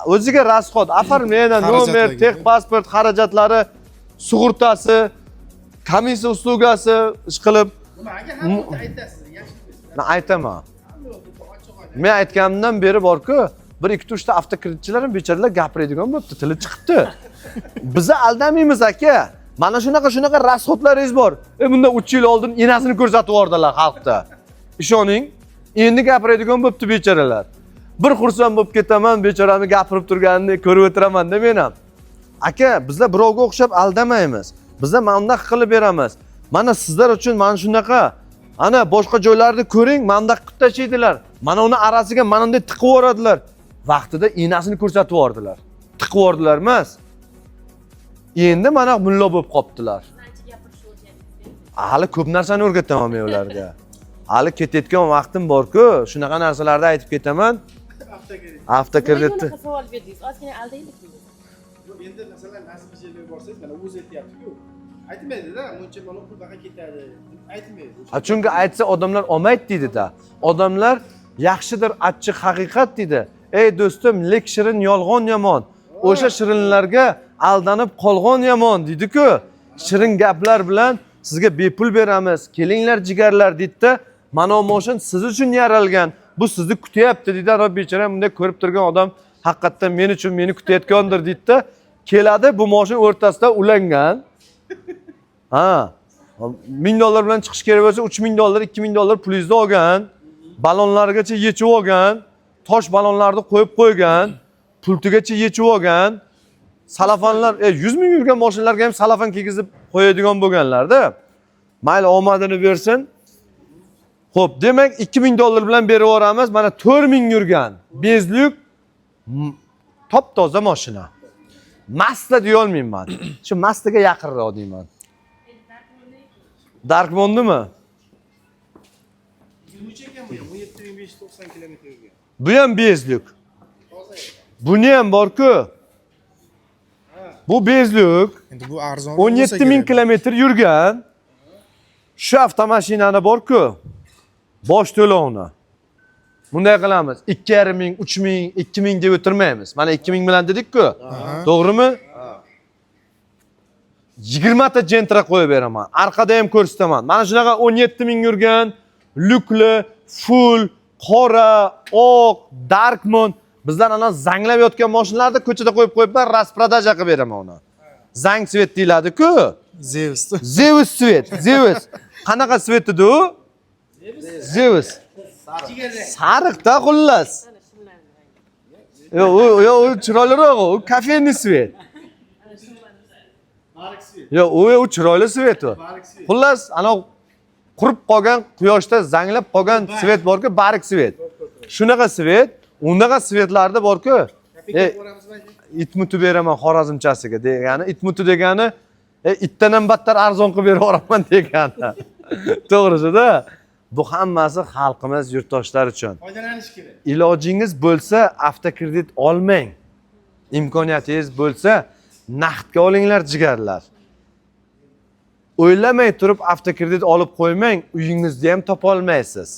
O'ziga rasxod, оформление, nomer, texpasport xarajatlari, sug'urtasi, komissiya uslugasi ish qilib. Nimaga hamma aytasiz? Yaxshi. Men aytaman. Men aytganimdan beri bor-ku, 1-2-3 ta avtokreditchilar ham bechoralar gapiradigan bo'pti, tili chiqibdi. Bizni aldamaymiz aka. Mana shunaqa rasxodlaringiz bor. Bundan 3 yil oldin enasini ko'rsatib yubordilar xalqda. Ishoning, endi gapiradigan bo'pti bechoralar. Bir xursand bo'lib ketaman, bechorani gapirib turganini ko'rib o'tiraman-da men ham. Aka, bizlar birovga o'xshab aldamaymiz. Bizlar mana bunday qilib beramiz. Mana sizlar uchun mana shunaqa ana boshqa joylarni ko'ring, mana bunday qilib tashlaydilar. Mana uni arasiga mana bunday tiqib yuboradilar. Vaqtida enasini ko'rsatib yubordilar. Tiqib yubordilar emas. Endi mana mullo bo'lib qoptilar. Hali ko'p narsani o'rgataman men ularga. Hali ketayotgan vaqtim bor-ku, shunaqa narsalarni aytib ketaman. Avtokreditni. Savol berdingiz, ozgina aldaylik deydi. Yo'q, endi masalan nasib yerga borsangiz, mana o'zi aytayapti-ku. Aytmaydi-da, buncha mana pulga ketadi. Aytmaydi. Chunki aytsa odamlar olmaydi deydi-da. Odamlar yaxshidir achchiq haqiqat deydi. Ey do'stim, lek shirin yolg'on yomon. O'sha shirinlarga aldanib qolgan yomon deydi-ku. Shirin gaplar bilan sizga bepul beramiz. Kelinglar jigarlar deydi-da. Mana bu mashin siz uchun yaralgan. Bu sizni kutyapti deydi. Ana bechora bunday ko'rib turgan odam haqiqatdan men uchun meni kutayotgandir deydi-da. Keladi, bu mashin o'rtasida ulangan. Ha. $1000 bilan chiqish kerak bo'lsa, $3000, $2000 pulingizni olgan. Balonlargacha yechib olgan. Tosh balonlarni qo'yib qo'ygan. Pultigacha yechib olgan. Salafanlar, 100 ming yurgan mashinalarga ham salafan kiygizib qo'yadigan bo'lganlarda. Mayli omadini bersin. Xo'p, demak $2000 bilan berib yuboramiz. Mana 4000 yurgan bezlik top toza mashina. Mazda deya olmayman. Shu Mazdaga yaqinroq deyman. Darkmondimi? 23 ekan bu, 17590 kilometr yurgan. Bu ham bezlik. Buni ham bor-ku. Bu bezlik. Endi bu arzon. 17 000 kilometr yurgan. Shu avtomashinani bor-ku. Bosh to'lovni. Bunday qilamiz. 2,5 ming, 3 ming, 2 ming deb o'tirmaymiz. Mana 2 ming bilan dedik-ku. To'g'rimi? 20 ta Gentra qo'yib beraman. Orqada ham ko'rsataman. Mana shunaqa 17 ming yurgan, lukli, full, qora, oq, darkmon. Bizlar ana zanglab yotgan mashinalarni ko'chada qo'yib qo'yibman, rasprodaja qilib beraman uni. Zang svet deyiladi-ku. Zeus. Zeus svet, Zeus. Qanaqa svet edi u? Zeus. Sariq-da xullas. Yo, u chiroyliroq, u kafening svet. Yo, u chiroyli svet u. Xullas, ana qurib qolgan quyoshda zanglab qolgan svet bor-ku, barik svet. Shunaqa svet, undaqa svetlarda bor-ku. Itmuti beraman Xorazmchasiga degani, itmuti degani itdan ham battar arzon qilib berib yuboraman degani. To'g'risi-da. Bu hammasi xalqimiz, yurtdoshlar uchun. Foydalanish kerak. Ilojingiz bo'lsa, avtokredit olmang. Imkoniyatingiz bo'lsa, naqdga olinglar jigarlar. O'ylamay turib avtokredit olib qo'ymang, uyingizni ham topa olmaysiz.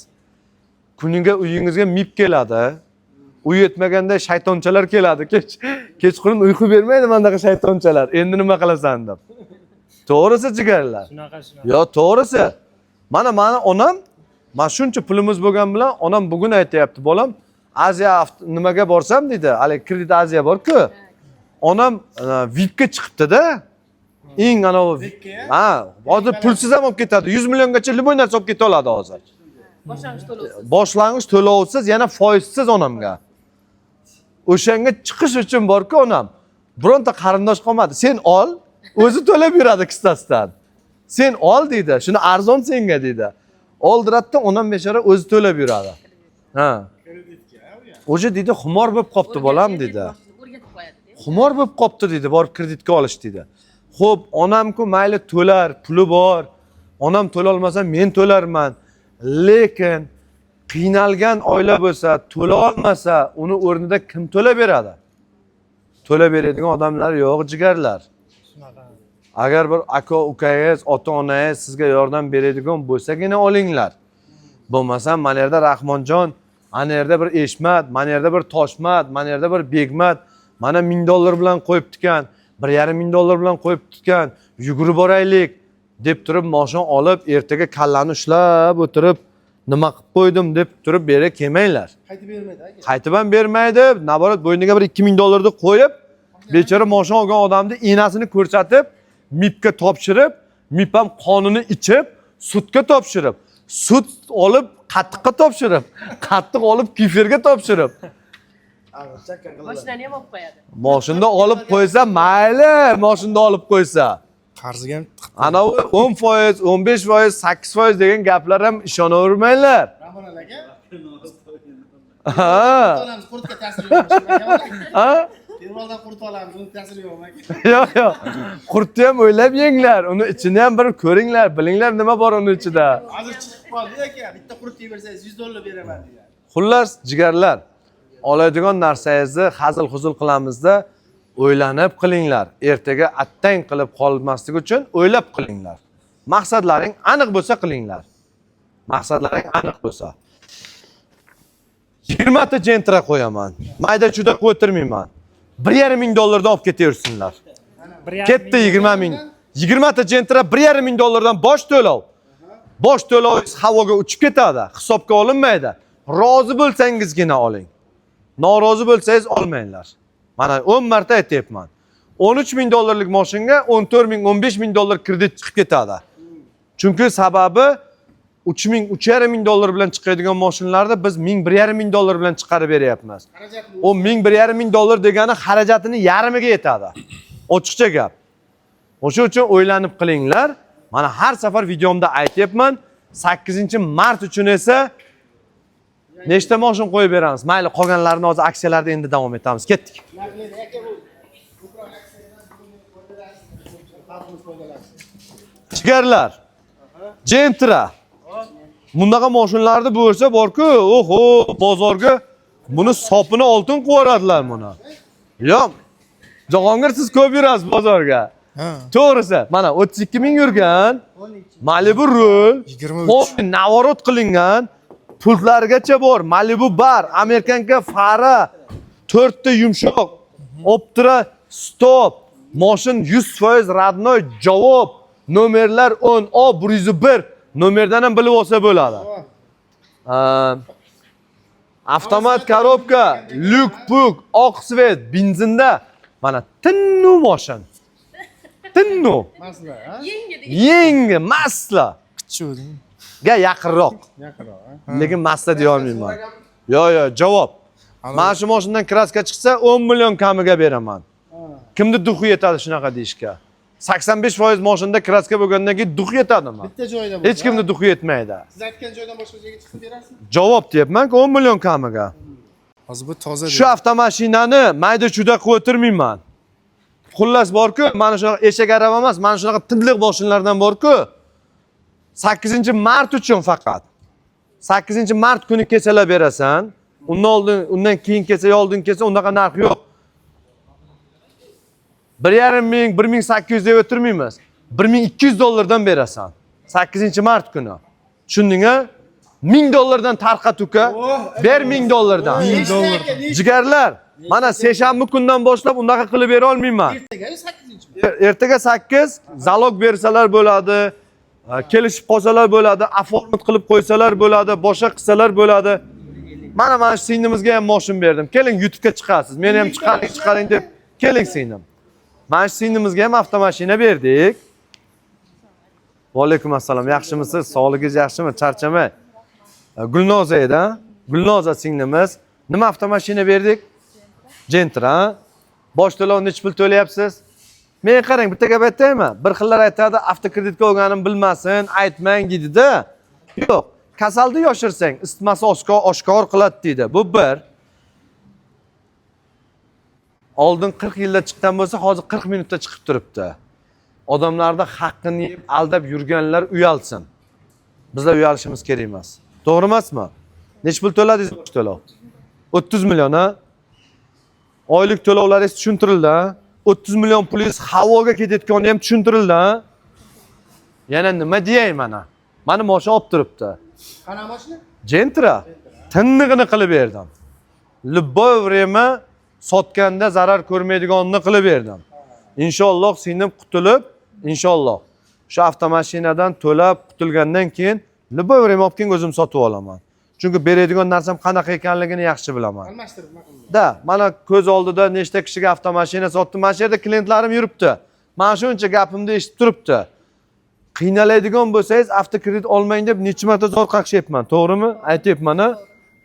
Kuniga uyingizga mib keladi. Uy yetmaganda shaytonchalar keladi. Kechqurun uyqu bermaydi bundaqa shaytonchalar. Endi nima qilasan deb. To'g'risi jigarlar. Shunaqa. Yo, to'g'risi. Mana onam, men shuncha pulimiz bo'lgan bilan onam bugun aytayapti, bolam, Aziya nimaga borsam dedi. Hali kredit Aziya bor-ku. Onam VIPga chiqibdi-da. Eng ana ha, hozir pulsiz ham olib ketadi. 100 milliongacha liboy narsa olib keta oladi hozir. Boshlang'ich to'lovsiz, yana foizsiz onamga. O'shanga chiqish uchun bor-ku onam. Bironta qarindosh qolmadi. Sen ol, o'zi to'lab yuradi kistasidan. Sen ol deydi. Shuni arzon senga deydi. Oldiratda onam bechora o'zi to'lab yuradi. Ha. O'sha deydi, xumor bo'lib qopti bolam deydi. Xumor bo'lib qopti deydi, borib kreditga olish deydi. Xo'p, onam-ku mayli to'lar, puli bor. Onam to'la olmasa men to'larman. Lekin qiynalgan oila bo'lsa, to'la olmasa, uni o'rnida kim to'la beradi? To'la beradigan odamlar yo'q, jigarlar. Agar bir aka ukangiz, ota-onangiz sizga yordam beradigan bo'lsagina olinglar. Bo'lmasa, mana yerda Rahmonjon, mana yerda bir Eshmat, mana yerda bir Toshmat, mana yerda bir Begmat, mana $1000 bilan qo'yibdi-kan, $1,500 bilan qo'yibdi-kan, yugurib boraylik deb turib mashina olib, ertaga kallani ushlab o'tirib, nima qilib qo'ydim deb turib berib kelmanglar. Qaytib bermaydi aka. Qaytib ham bermaydi, naborat bo'yniga bir $2000 qo'yib, Bechora mashina olgan odamni enasini ko'rsatib, MIPga topshirib, MIP ham qonini ichib, sudga topshirib, sud olib qattiqqa topshirib, qattiq olib kefirga topshirib. Mashinani ham olib qo'yadi. Mashinada olib qo'ysa, mayli, mashinada olib qo'ysa. Qarziga ham Ana 10%, 15%, 8% degan gaplar ham ishonavermanglar. Ramon aka, Ha. olamiz, qurtga ta'sir yo'q. Ha? Termoldan qurt olamiz, uni ta'siri yo'q aka. Yo'q, yo'q. Qurtni ham o'ylab yenglar. Uni ichini ham bir ko'ringlar, bilinglar nima bor uni ichida. Hozir chiqib qoldi aka, bitta qurt yebersangiz $100 beraman degan. Xullas, jigarlar, oladigan narsangizni hazil-huzul qilamizda o'ylanib qilinglar. Ertaga attang qilib qolmaslik uchun o'ylab qilinglar. Maqsadlaring aniq bo'lsa qilinglar. Maqsadlaring aniq bo'lsa. 20 ta Gentra qo'yaman. Mayda-chuda qo'yib o'tirmayman. $1,500 olib ketaversinlar. Ketdi 20 ming. 20 ta Gentra $1,500 bosh to'lov. Bosh to'lovingiz havoga uchib ketadi, hisobga olinmaydi. Rozi bo'lsangizgina oling. Norozi bo'lsangiz olmanglar. Mana 10 marta aytayapman. $13,000 mashinaga $14,000-15,000 kredit chiqib ketadi. Chunki sababi $3,000-3,500 bilan chiqadigan mashinalarni biz $1,500 bilan chiqarib beryapmiz. O $1,500 degani xarajatini yarmiga yetadi. Ochiqcha gap. O'sha uchun o'ylanib qilinglar. Mana har safar videomda aytayapman. 8-mart uchun esa nechta mashina qo'yib beramiz. Mayli, qolganlarini hozir aksiyalarda endi davom etamiz. Ketdik. Jigarlar. Gentra. Bundaqa mashinalarni bo'lsa bor-ku, oho, bozorga buni sopini oltin qo'yaradilar buni. Yo'q. Jahongir siz ko'p yurasiz bozorga. ha, To'g'risi, mana 32 ming yurgan Malibu rul, 23. navorot qilingan, pultlargacha bor, Malibu bar, Amerikanka fara, 4 ta yumshoq, Optra stop, mashin 100% radnoy javob, nomerlar 10A101, nomerdan ham bilib olsa bo'ladi. Avtomat korobka, lyuk puk, oq svet, benzinda mana tinnu mashin. Tinnu. Masla, ha? Yangi masla. Kichik. Ga yaqinroq. Yaqinroq, ha? Lekin masla deya olmayman. Yo'q, javob. Mana shu mashinadan kraska chiqsa 10 million kamiga beraman. Kimni duxi yetadi shunaqa deyishga? 85% mashinada kraska bo'lgandan keyin duxi yetadimi? Bitta joyda Hech kimni duxi yetmaydi. Siz aytgan joydan boshqa joyga chiqib berasiz? Javob deyapman-ku 10 million kamiga. Hozir bu toza. Shu avtomashinani mayda-chuda qo'yib o'tirmayman. Xullas bor-ku, mana shunaqa eshak araba emas, mana shunaqa tindliq mashinalardan bor-ku. 8-mart uchun faqat. 8-mart kuni kesalar berasan, undan keyin kelsa, oldin kelsa unaqa narx yo'q. 1,5 ming, 1,800 deb o'tirmaymiz. $1,200 dan berasan. 8-mart kuni. Tushundingmi? $1,000 dan tarqat uka. Ber $1,000 dan. $1,000. Jigarlar, mana seshanba kundan boshlab unaqa qilib bera olmayman. Ertaga 8-chi. Ertaga 8 zalog bersalar bo'ladi, kelishib qolsalar bo'ladi, aformat qilib qo'ysalar bo'ladi, boshqa qilsalar bo'ladi. Mana shu singlingizga ham mashina berdim. Keling YouTube'ga chiqasiz. Meni ham chiqaring deb keling singlim. Mana shu singlingizga ham avtomashina berdik. Va alaykum assalom. Yaxshimisiz? Sog'ligingiz yaxshimi? Charchamang. Gulnoza edi, Gulnoza singlimiz. Nima avtomashina berdik? Gentra. Bosh to'lov necha pul to'layapsiz? Men qarang, bitta gap aytaymi? Bir xillar aytadi, avtokreditga olganim bilmasin, aytmang deydi-da. Yo'q, kasalni yoshirsang, isitmasi oshkor qiladi deydi. Bu bir. Oldin 40 yilda chiqqan bo'lsa, hozir 40 minutda chiqib turibdi. Odamlarda haqqini yeb aldab yurganlar uyalsin. Bizlar uyalishimiz kerak emas. To'g'ri emasmi? Nech pul to'ladingiz bosh to'lov? 30 million ha? Oylik to'lovlaringiz tushuntirildi. 30 million pulingiz havoga ketayotgani ham tushuntirildi. Yana nima deyay mana? Mani mashina olib turibdi. Qanaqa mashina? Gentra. Tindig'ini qilib berdim. Любое время sotganda zarar ko'rmaydiganini qilib berdim. Inshaalloh singlim qutulib, inshaalloh shu avtomashinadan to'lab qutulgandan keyin любое время olib keling o'zim sotib olaman. Chunki beradigan narsam qanaqa ekanligini yaxshi bilaman. Almashtirib nima qildim? Da, mana ko'z oldida nechta kishiga avtomashina sotdim. Mana shu yerda klientlarim yuribdi. Mana shuncha gapimni eshitib turibdi. Qiynaladigan bo'lsangiz, avtokredit olmang deb necha marta zo'r qaqshyapman, to'g'rimi? Aytyapman-a.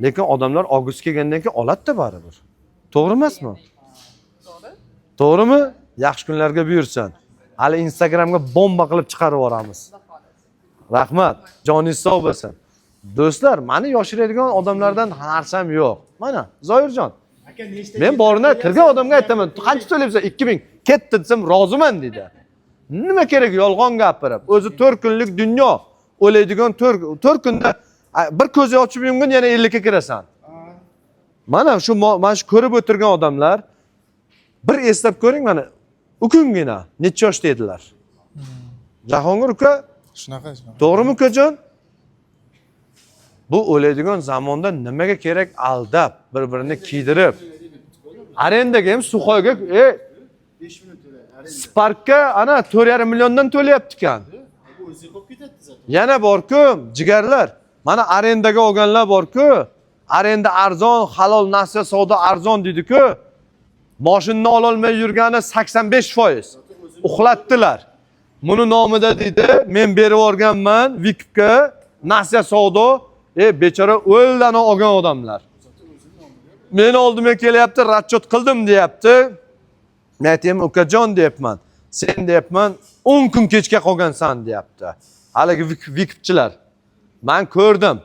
Lekin odamlar avgust kelgandan keyin oladi-da baribir. To'g'ri emasmi? To'g'rimi? Yaxshi kunlarga buyursin. Hali Instagramga bomba qilib chiqarib yuboramiz. Rahmat. Joningiz sog' bo'lsin. Do'stlar, meni yoshiradigan odamlardan narsam yo'q. Mana, Zoirjon. Aka nechta? Men borna kirgan odamga aytaman, qancha to'layapsan? 2000. Ketdi desam, roziman dedi. Nima kerak yolg'on gapirib? O'zi 4 kunlik dunyo. O'laydigan 4 kunda bir ko'zni ochib yumgun yana 50 ga kirasan. Mana shu ko'rib o'tirgan odamlar bir eslab ko'ring mana. U kungina necha yoshda edilar? Jahongir uka, Shunaqa. to'g'rimi ukajon? Bu o'laydigan zamonda nimaga kerak aldab, bir-birini kiydirib. Arendaga ham Suxoyga, 5 minut to'la. Sparkka ana 4,5 milliondan to'layapti ekan. Bu o'zi qo'yib ketadi zaten. Yana bor-ku, jigarlar. Mana arendaga olganlar bor-ku. Arenda arzon, halol nasiya savdo arzon dedi-ku. Mashinani ola olmay yurgani 85%. Uxlatdilar. Buni nomida dedi, men berib yuborganman Vikipga nasiya savdo, bechora o'ldan olgan odamlar. Men oldimga kelyapti, ratchot qildim deyapti. Men aytayman, ukajon deyapman. Sen deyapman, 10 kun kechga qolgansan deyapti. Haligi Vikipchilar. Men ko'rdim.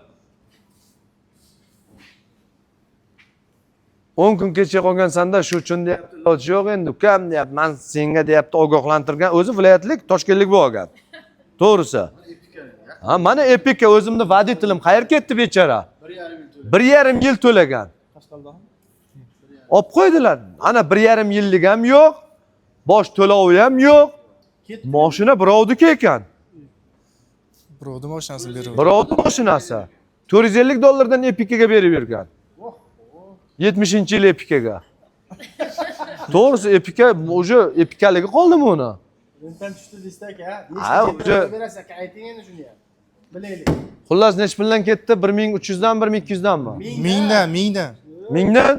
10 kun kechga qolgansanda shu uchun deyapti, iloji yo'q endi ukam deyapti. Men senga deyapti ogohlantirgan, o'zi viloyatlik, toshkentlik bo'lgan. To'g'risi. Ha, mana Epicga o'zimni voditelim qayer ketdi bechora? 1,5 yil to'lagan. Olib qo'ydilar. Ana 1,5 yillik ham yo'q. Bosh to'lovi ham yo'q. Mashina birovniki ekan. Birovni mashinasini berib. Birovning mashinasi. 450 dollardan Epicga berib yurgan. 70-yil Epicga. To'g'risi Epicga o'sha Epicaligi qoldimi uni? Bundan tushdi desda aka. Ha, o'sha berasiz aka, ayting endi shuni ham. Bilaylik. xullas nech puldan ketdi? 1200 dan 1200 danmi? 1000dan. 1000dan?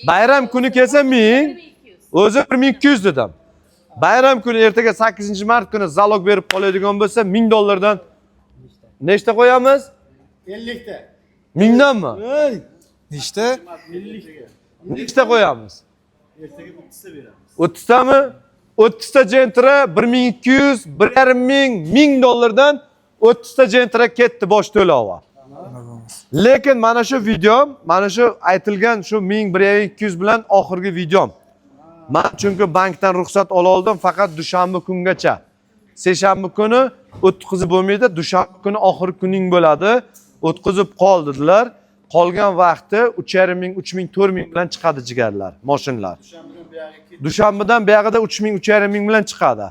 Bayram kuni kelsa 1000, o'zi 1200 dedim. Bayram kuni ertaga 8-mart kuni zalog berib qoladigan bo'lsa 1000 dollardan nechta qo'yamiz? 50 ta. 1000 danmi? Nechta? 50 ta. Nechta qo'yamiz? Ertaga 30 ta beramiz. 30 tami? 30 ta Gentra 1200, 1,5 ming, 1000 dollardan 30 ta Gentra ketdi bosh to'lovi. Lekin mana shu videom, mana shu aytilgan shu 1200 bilan oxirgi videom. Men chunki bankdan ruxsat ola oldim faqat dushanba kungacha. Seshanba kuni o'tkazib bo'lmaydi, dushanba kuni oxirgi kuning bo'ladi. O'tkazib qol dedilar. Qolgan vaqti 3,5 ming, 3 ming, 4 ming bilan chiqadi jigarlar, mashinalar. Dushanbadan buyog'ida 3 ming, 3,5 ming bilan chiqadi.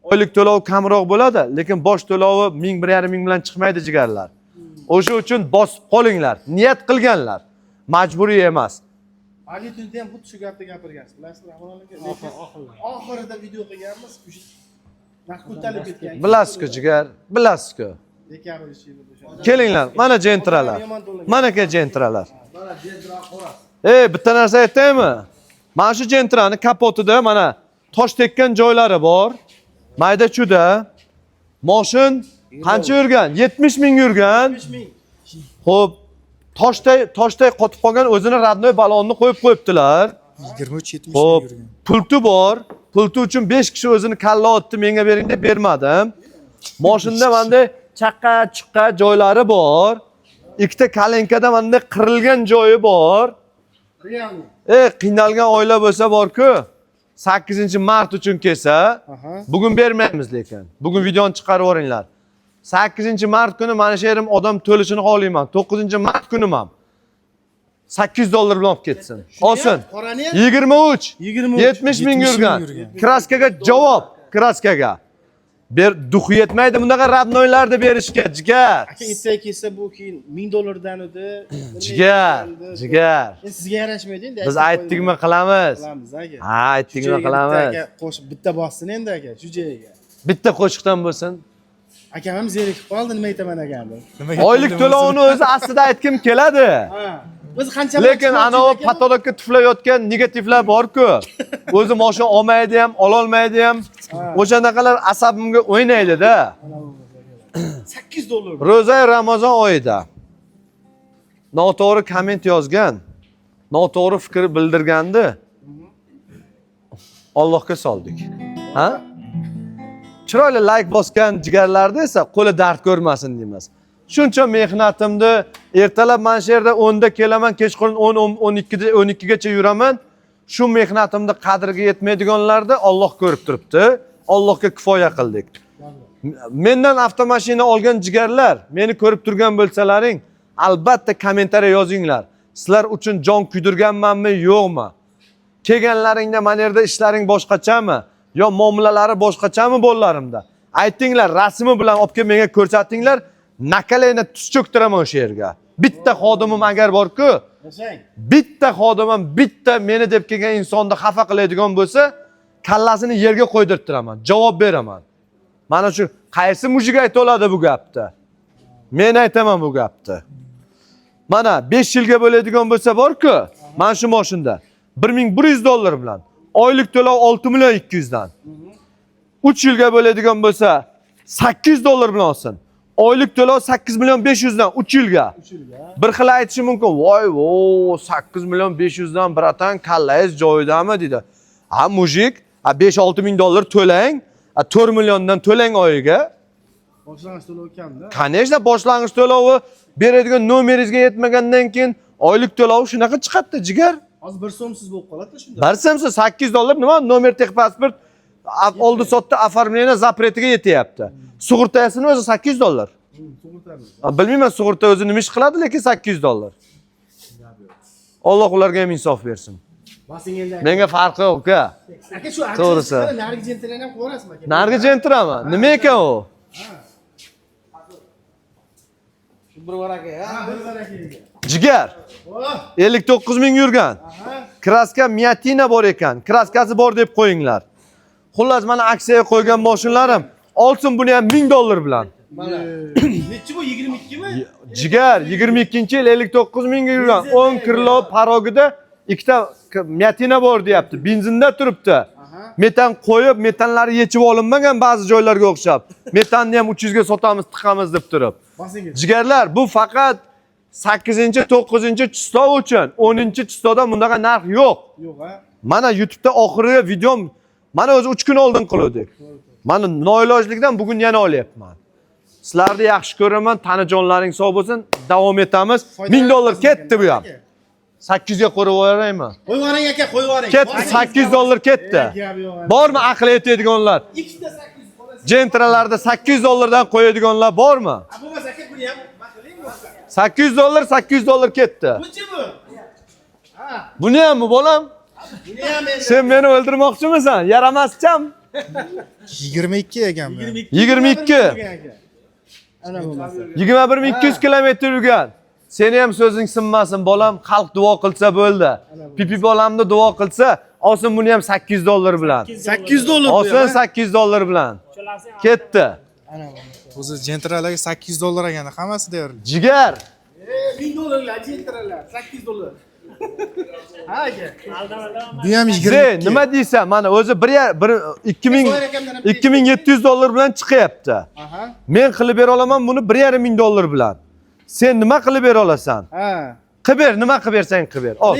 Oylik to'lovi kamroq bo'ladi, lekin bosh to'lovi 1000, 1,5 ming bilan chiqmaydi jigarlar. O'sha uchun bosib qolinglar, niyat qilganlar. Majburiy emas. Ali tunda ham xuddi shu gapni gapirgansiz. Bilasizmi, Rahmonlar? Oxirida video qilganmiz. Vaqt ko'tarilib ketgan. Bilasizku jigar, bilasizku. Dekabr ishini o'sha. Kelinglar, mana Gentralar. Mana ke Gentralar. Mana Gentra qora. Bitta narsa aytaymi? Mana shu Gentrani kapotida mana tosh tekkan joylari bor. Mayda-chuda. Mashin qancha yurgan? 70 ming yurgan. 70 ming. Xo'p, toshday qotib qolgan o'zini radnoy balonni qo'yib qo'yibdilar. 23-70 Xo'p, yurgan. pulti bor. Pulti uchun 5 kishi o'zini kalla otdi, menga bering deb bermadim. Mashinda menda chaqqa joylari bor. Ikkita kalenkada menda qirilgan joyi bor. Realmi. Qiynalgan oila bo'lsa bor-ku, 8-mart uchun kelsa, bugun bermaymiz lekin. Bugun videoni chiqarib yuboringlar. 8-mart kuni mana shu yerim odam to'lishini xohlayman. 9-mart kuni ham 800 dollar bilan olib ketsin. Olsin. Qorani 23, 23, 70 ming yurgan. Kraskaga javob, kraskaga. Duxi yetmaydi bunaqa radnoylarni berishga, jigar. aka ertaga kelsa bu keyin 1000 dollardan edi. Jigar. Sizga yarashmaydi endi. Biz aytdikmi qilamiz. Qilamiz aka. Ha, aytdikmi qilamiz. Qo'shib bitta bossin endi aka, shu joyiga. Bitta qo'shiqdan bo'lsin. Akam ham zerikib qoldi, nima aytaman akamni. Oylik to'lovini o'zi aslida aytkim keladi. Ha. O'zi qancha Lekin anavi patologga tuflayotgan negativlar bor-ku. O'zi mashina olmaydi ham, ololmaydi ham. O'shanaqalar asabimga o'ynaydi-da. $8. Ro'za Ramazon oyida noto'g'ri komment yozgan, noto'g'ri fikr bildirgandi. Allohga soldik. Ha? Chiroyli like bosgan jigarlarda esa qo'li dard ko'rmasin deymiz. Shuncha mehnatimni ertalab mana shu yerda 10 da kelaman, kechqurun 12 gacha yuraman. Shu mehnatimni qadriga yetmaydiganlarda Alloh ko'rib turibdi. Allohga kifoya qildik. Mendan avtomashina olgan jigarlar, meni ko'rib turgan bo'lsalaring, albatta kommentariya yozinglar. Sizlar uchun jon kuydirganmanmi, yo'qmi? Kelganlaringda mana yerda ishlaring boshqachami? Yo muomalalari boshqachami bo'llarimda? Aytinglar, rasmi bilan olib kelib menga ko'rsatinglar. Nakalayni tus cho'ktiraman o'sha yerga. Bitta xodimim agar bor-ku, bitta xodimim bitta meni deb kelgan insonni xafa qiladigan bo'lsa, kallasini yerga qo'ydirtiraman, javob beraman. Mana shu qaysi mujik ayta oladi bu gapni? Men aytaman bu gapni. Mana 5 yilga bo'ladigan bo'lsa bor-ku, mana shu mashinada $1100 bilan oylik to'lov 6 million 200 dan. 3 yilga bo'ladigan bo'lsa $800 bilan olsin. Oylik to'lov 8 million 500 dan 3 yilga. Bir xil aytishi mumkin. Voy, 8 million 500 dan bratan kallangiz joyidami dedi. Ha mujik, $5-6 ming to'lang, 4 milliondan to'lang oyiga. Boshlang'ich to'lov kamda. Конечно, boshlang'ich to'lovi beradigan nomeringizga yetmagandan keyin oylik to'lovi shunaqa chiqadi, jigar. Hozir 1 so'msiz bo'lib qoladi shunda. 1 so'msiz $8 nima? Nomer texpasport oldi sotdi оформление zapretiga yetyapti. Sug'urtasini o'zi $800. Sug'urtami? Bilmayman sug'urta o'zi nima ish qiladi, lekin $800. Alloh ularga ham insof bersin. Basing endi. Menga farqi yo'q, uka. Aka shu To'g'risi. narigi jentrani ham ko'rasizmi aka? Narigi jentrami? Nima ekan u? Shu bir bor aka, ha? Bir bor aka. Jigar. 59 ming yurgan. Kraska Miatina bor ekan. Kraskasi bor deb qo'yinglar. Xullas mana aksiyaga qo'ygan mashinalarim olsin buni ham $1000 bilan. Nechi bu 22 mi? Jigar 22-yil 59 mingga yurgan 10 kilo parogida ikkita Miatina bor deyapti. Benzinda turibdi. Metan qo'yib, metanlari yechib olinmagan ba'zi joylarga o'xshab. Metanni ham 300 ga sotamiz, tiqamiz deb turib. Jigarlar, bu faqat 8-9-chistov uchun, 10-chistovda bundaqa narx yo'q. Yo'q, ha? Mana YouTube'da oxirgi videom mana o'zi 3 kun oldin qildik. Mana noilojlikdan bugun yana olyapman. Sizlarni yaxshi ko'raman, tanajonlaring sog' bo'lsin, davom etamiz. $1000 ketdi bu ham. 800 ga qo'yib yuboraymi? Qo'yib yuboring aka, qo'yib yuboring. Ketdi, $800 ketdi. Bormi aql yetadiganlar? Ikkita 800 Jentralarda $800 dan qo'yadiganlar bormi? bo'lmasa aka buni ham qiling. $800 ketdi. Bunchi bu? Buni hammi bolam? Buni ham endi. Sen meni o'ldirmoqchimisan? Yaramascham. 22 ekan bu. 22. Ana bo'lmasa. 21200 kilometr yurgan. Seni ham so'zing sinmasin bolam, xalq duo qilsa bo'ldi. Pipi bolamni duo qilsa, olsin buni ham $800 bilan. $800 Olsin $800 bilan. Ketdi. O'zi jentralarga $800 ekan, hammasi deydi. Jigar. $1000 jentralar, $800. Ha aka. Bu ham Ze, 22. nima deysan? Mana o'zi 2700 bilan chiqyapti. Men qilib bera olaman buni $1500 bilan. Sen nima qilib bera olasan? Ha. Qilib ber, nima qilib bersang qilib ber. Ol.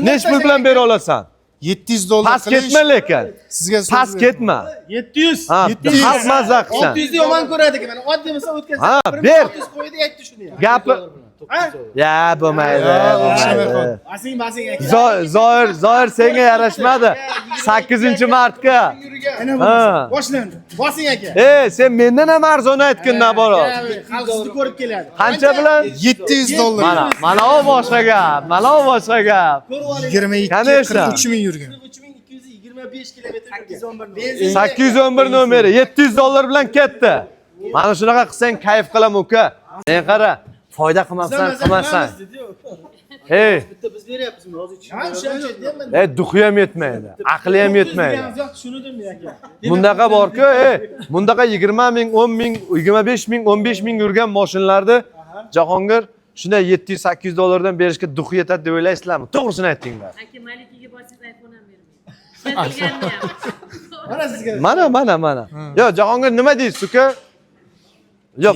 Nech pul bilan bera olasan? $700 Past ketma lekin. Sizga Past ketma. 700. Ha, xalq mazza qilsan. 600 ni yomon ko'radi ekan. Mana oddiy bo'lsa o'tkazsa. Ha, ber. 600 qo'ydi, aytdi shuni. Gapi ya bo'lmaydi. Basing aka. Zoir senga yarashmadi. 8-martga. Ha. Boshlandi. Bosing aka. Sen mendan ham arzon aytgin nabaro. Xalq sizni ko'rib keladi. Qancha bilan? $700. Mana o boshqa gap. Mana o boshqa gap. 22 Конечно. 43 ming yurgan. 3225 kilometr 811 nomeri $700 bilan ketdi. Mana shunaqa qilsang kayf qilaman uka. Men qara, foyda qilmabsan, qilmasan. Bitta biz beryapmizmi? Hozir Ha, o'shancha deyapman. Duxi ham yetmaydi, aqli ham yetmaydi. Shuni dedim aka. Bundaqa bor-ku, bundaqa 20 ming, 10 ming, 25 ming, 15 ming yurgan mashinalarni Jahongir shunday 700-800 dollardan berishga duxi yetadi deb o'ylaysizlarmi? To'g'risini aytinglar. Aka Malikiga borsangiz iPhone ham bermaydi. Ishlatilganini ham. Mana sizga. Mana. Yo, Jahongir nima deysiz, uka? Yo,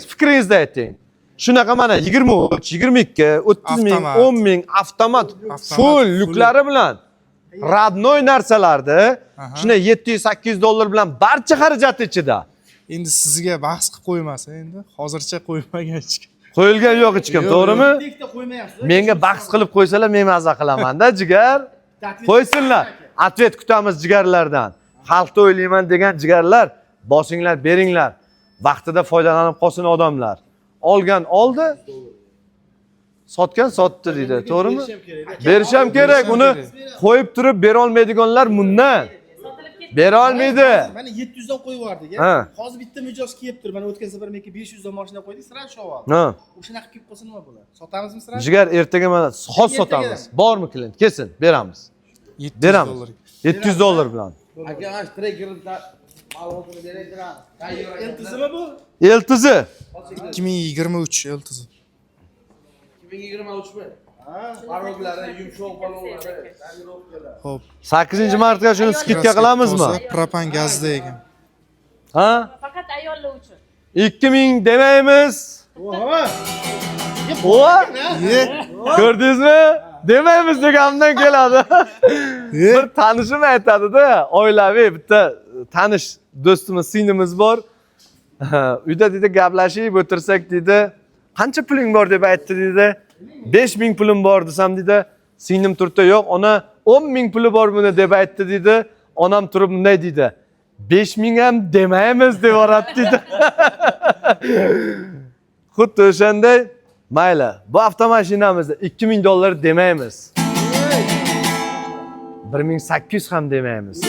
fikringizni ayting. Shunaqa mana 23, 22, 30 ming, Avtomat. 10 ming avtomat full yuklari bilan radnoy narsalarni shunday 700-800 dollar bilan barcha xarajati ichida. Endi sizga bahs qilib qo'ymasa endi hozircha qo'ymagan hech kim. Qo'yilgan yo'q hech kim, to'g'rimi? Tekda qo'ymayapsiz. Menga bahs qilib qo'ysalar men maza qilaman-da, jigar. Qo'ysinlar. Atvet kutamiz jigarlardan. Xalqni o'ylayman degan jigarlar, bosinglar, beringlar. Vaqtida foydalanib qolsin odamlar. Olgan oldi, sotgan sotdi deydi, to'g'rimi? Berish ham kerak. Uni qo'yib turib bera olmaydiganlar bundan. Bera olmaydi. Mana 700 dan qo'yib yubordik. Ha. Hozir bitta mijoz kelib tur. Mana o'tgan safar menga 500 dan mashina qo'ydik, sira shu oldi. Ha. O'shanaqa kelib qolsa nima bo'ladi? Sotamizmi sira? Jigar ertaga mana hozir sotamiz. Bormi klient? Kelsin, beramiz. 700 Beramiz. dollar. 700 dollar bilan. Aka, mana shu treykerda ma'lumotini beraydilar. Iltizimi bu? Eltizi 2023 Eltizi. 2023 mi? Paroglari, yumshoq balonlari. Xo'p. 8-martga shuni skidka qilamizmi? Hozir propan gazda ekan. Ha? Faqat ayollar uchun. 2000 demaymiz. Oha! Oha! Ko'rdingizmi? Demaymiz deganimdan keladi. Bir tanishim aytadi-da, oilaviy bitta tanish do'stimiz, singlimiz bor. Uyda dedi gaplashib o'tirsak dedi, qancha puling bor deb aytdi dedi. 5000 pulim bor desam dedi, singlim turibdi, yo'q, ona 10,000 puli bor buni deb aytdi dedi. Onam turib bunday dedi. 5000 ham demaymiz deb yuboradi dedi. Xuddi o'shanday, mayli, bu avtomashinamizda 2000 dollar demaymiz. 1800 ham demaymiz.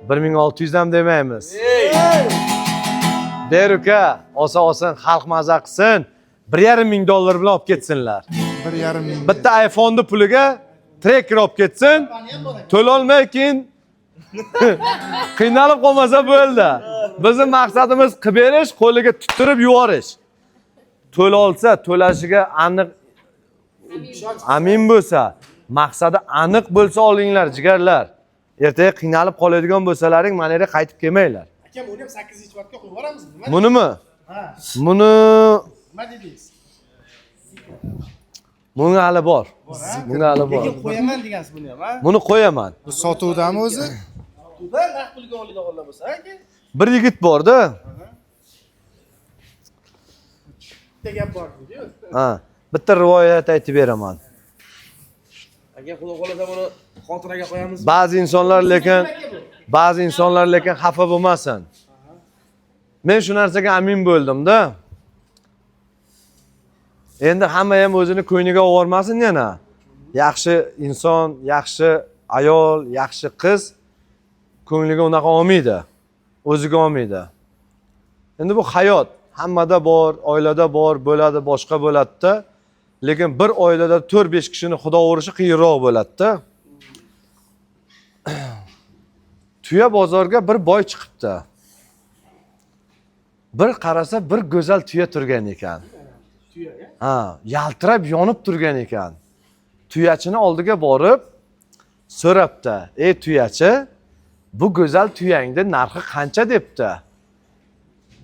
1600 ham demaymiz. Deruka, oson xalq maza qilsin, 1,5 ming dollar bilan olib ketsinlar. 1,5 ming. Bitta iPhone'ni puliga tracker olib ketsin, to'lolmay keyin qiynalib qolmasa bo'ldi. Bizning maqsadimiz qilib berish, qo'liga tuttirib yuborish. To'la olsa, to'lashiga aniq amin bo'lsa, maqsadi aniq bo'lsa olinglar, jigarlar. Ertaga qiynalib qoladigan bo'lsalaring, mana yerga qaytib kelmanglar. Akam uni ham 8-martga qo'yib yuboramizmi? Bunimi? Ha. Buni Nima dedingiz? bunga hali bor. Bunga hali bor. Lekin qo'yaman degansiz buni ham, ha? Buni qo'yaman. Bu sotuvdami o'zi? Tuda naqd pulga oladiganlar bo'lsa, aka. Bir yigit bor-da. Bitta gap bor dedi-yu. Ha, bitta rivoyat aytib beraman. Aka, xudo xolasa buni xotiraga qo'yamiz. Ba'zi insonlar lekin xafa bo'lmasin. Men shu narsaga amin bo'ldim-da. Endi hamma ham o'zini ko'ngliga olmasin yana. Yaxshi inson, yaxshi ayol, yaxshi qiz ko'ngliga unaqa olmaydi. O'ziga olmaydi. Endi bu hayot hammada bor, oilada bor, bo'ladi, boshqa bo'ladi-da. Lekin bir oilada 4-5 kishini xudo urishi qiyinroq bo'ladi-da. Tuya bozorga bir boy chiqibdi. Bir qarasa bir go'zal tuya turgan ekan. Ha, yaltirab yonib turgan ekan. Tuyachini oldiga borib so'rabdi. "Ey tuyachi, bu go'zal tuyangning narxi qancha?" debdi.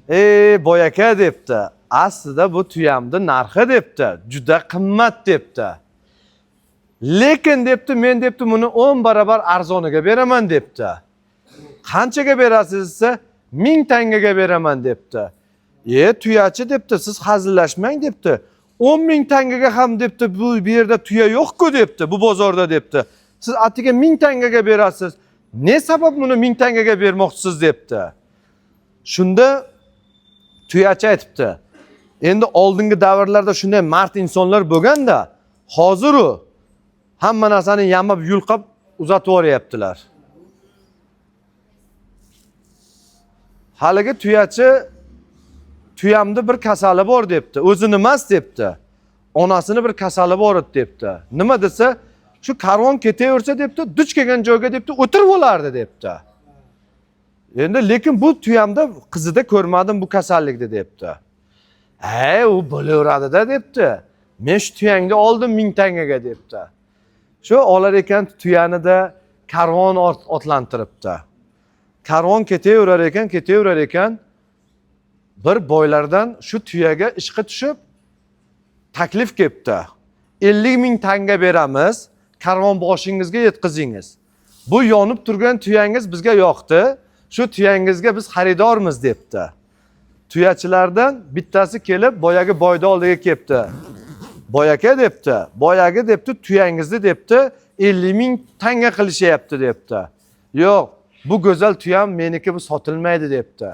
"Ey boy aka" debdi. "Aslida bu tuyamning narxi" debdi. "Juda qimmat" debdi. "Lekin" debdi, "men debdi buni 10 barobar arzoniga beraman" debdi. "Qanchaga berasiz desa, 1000 tangaga beraman" debdi. Tuyachi debdi, "Siz hazillashmang" debdi. 10,000 tangaga ham debdi, bu yerda tuya yo'q-ku debdi, bu bozorda debdi. "Siz atiga 1000 tangaga berasiz. Ne sabab buni 1000 tangaga bermoqchisiz" debdi. Shunda tuyachi aytibdi. Endi oldingi davrlarda shunday mard insonlar bo'lganda, hozir u hamma narsani yamab, yulqab uzatib yuboryaptilar. Haligi tuyachi tuyamda bir kasali bor debdi. O'zini emas debdi. onasini bir kasali bor edi debdi. Nima desa, shu karvon ketaversa debdi, duch kelgan joyga debdi, o'tirib olardi debdi. Endi lekin bu tuyamda qizida ko'rmadim bu kasallikni debdi. U bo'laveradi-da debdi. Men shu tuyangni oldim 1000 tangaga debdi. Shu olar ekan tuyanida karvon otlantiribdi. Karvon ketaverar ekan, bir boylardan shu tuyaga ishqi tushib taklif kelibdi. 50 ming tanga beramiz, karvon boshingizga yetkazingiz. Bu yonib turgan tuyangiz bizga yoqdi. Shu tuyangizga biz xaridormiz debdi. Tuyachilardan bittasi kelib boyagi boyda oldiga kelibdi. Boyaka debdi. Boyagi debdi, tuyangizni debdi, 50 ming tanga qilishyapti debdi. Yo'q, bu go'zal tuyam meniki, bu sotilmaydi debdi.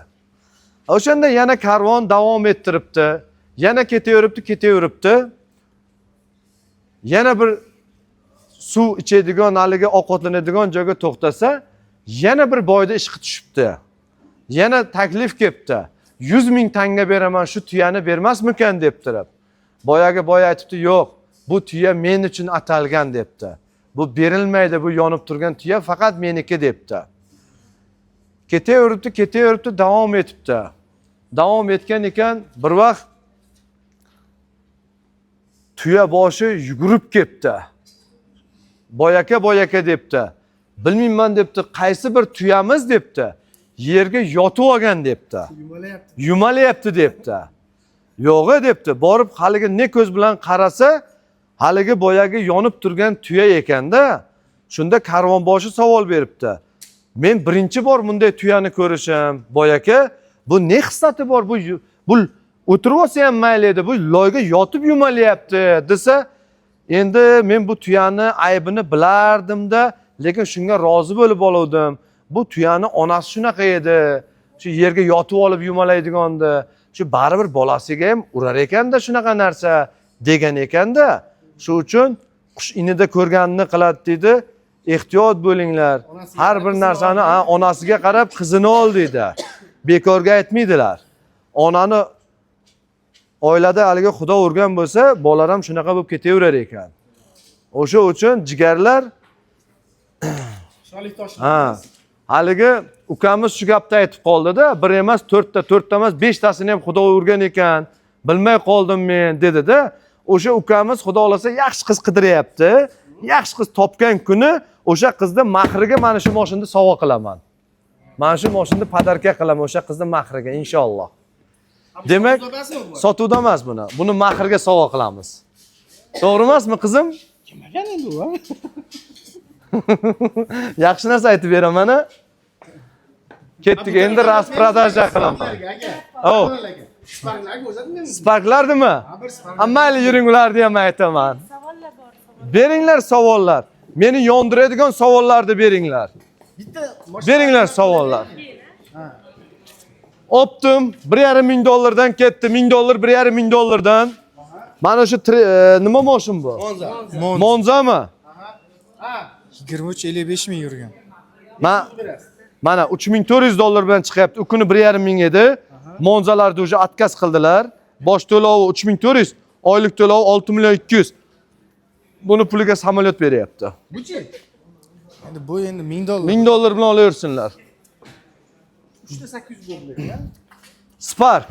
O'shanda yana karvon davom ettiribdi. Yana ketaveribdi. Yana bir suv ichadigan, haligi ovqatlanadigan joyga to'xtasa, yana bir boyda ishqi tushibdi. Yana taklif kelibdi. 100 ming tanga beraman, shu tuyani bermasmikan debdirib. Boyagi boy aytibdi, yo'q, bu tuya men uchun atalgan debdi. Bu berilmaydi, bu yonib turgan tuya faqat meniki debdi. Ketaveribdi, davom etibdi. Davom etgan ekan, bir vaqt tuya boshi yugurib ketdi. Boyaka debdi. Bilmayman debdi, qaysi bir tuyamiz debdi. Yerga yotib olgan debdi. Yumalayapti debdi. Yo'q debdi. Borib haligi ne ko'z bilan qarasa, haligi boyagi yonib turgan tuya ekanda, shunda karvonboshi savol beribdi. Men birinchi bor bunday tuyani ko'rishim. Boyaka, bu ne xislati bor? Bu o'tirib olsa ham mayli edi. Bu loyga yotib yumalayapti desa, endi men bu tuyani aybini bilardim-da, lekin shunga rozi bo'lib oldim. Bu tuyani onasi shunaqa edi. Shu yerga yotib olib yumalaydiganda, shu baribir bolasiga ham urar ekanda shunaqa narsa degan ekanda. Shu uchun qush inida ko'rganini qiladi dedi. Ehtiyot bo'linglar. Har bir narsani onasiga qarab qizini ol dedi. Bekorga aytmaydilar. Onani oilada haligi xudo urgan bo'lsa, bolalar ham shunaqa bo'lib ketaverar ekan. O'sha uchun jigarlar haligi ukamiz shu gapni aytib qoldi-da, bir emas, to'rtta emas, 5tasini ham xudo urgan ekan, bilmay qoldim men dedi-da. O'sha ukamiz xudo olasa yaxshi qiz qidiryapti. Yaxshi qiz topgan kuni o'sha qizni mahriga mana shu mashinani sovg'a qilaman. Mana shu mashinani podarka qilaman o'sha qizni mahriga inshaalloh. Demak, sotuvda emas buni. Buni mahriga sovg'a qilamiz. To'g'ri emasmi qizim? Kimgan endi u? Yaxshi narsa aytib beraman-a. Ketdik, endi rasprodaja qilaman. Sparklarga o'zatmaymiz. Sparklardimi? Mayli, yuring, ularni ham aytaman. Savollar bor. Beringlar savollar. Meni yondiradigan savollarni beringlar. Bitta Beringlar savollar. Optim, $1,500 ketdi. $1,000, $1,500. Mana shu nima mashin bu? Monzami? 23-55 ming yurgan. Mana $3,400 bilan chiqyapti. U kuni 1,5 edi. Monzalarni o'sha отказ qildilar. Bosh to'lovi 3,400, oylik to'lovi 6,200,000. Buni puliga samolyot beryapti. buchi? Endi bu endi $1000. $1000 bilan olaversinlar. 800 bo'ldi. Spark.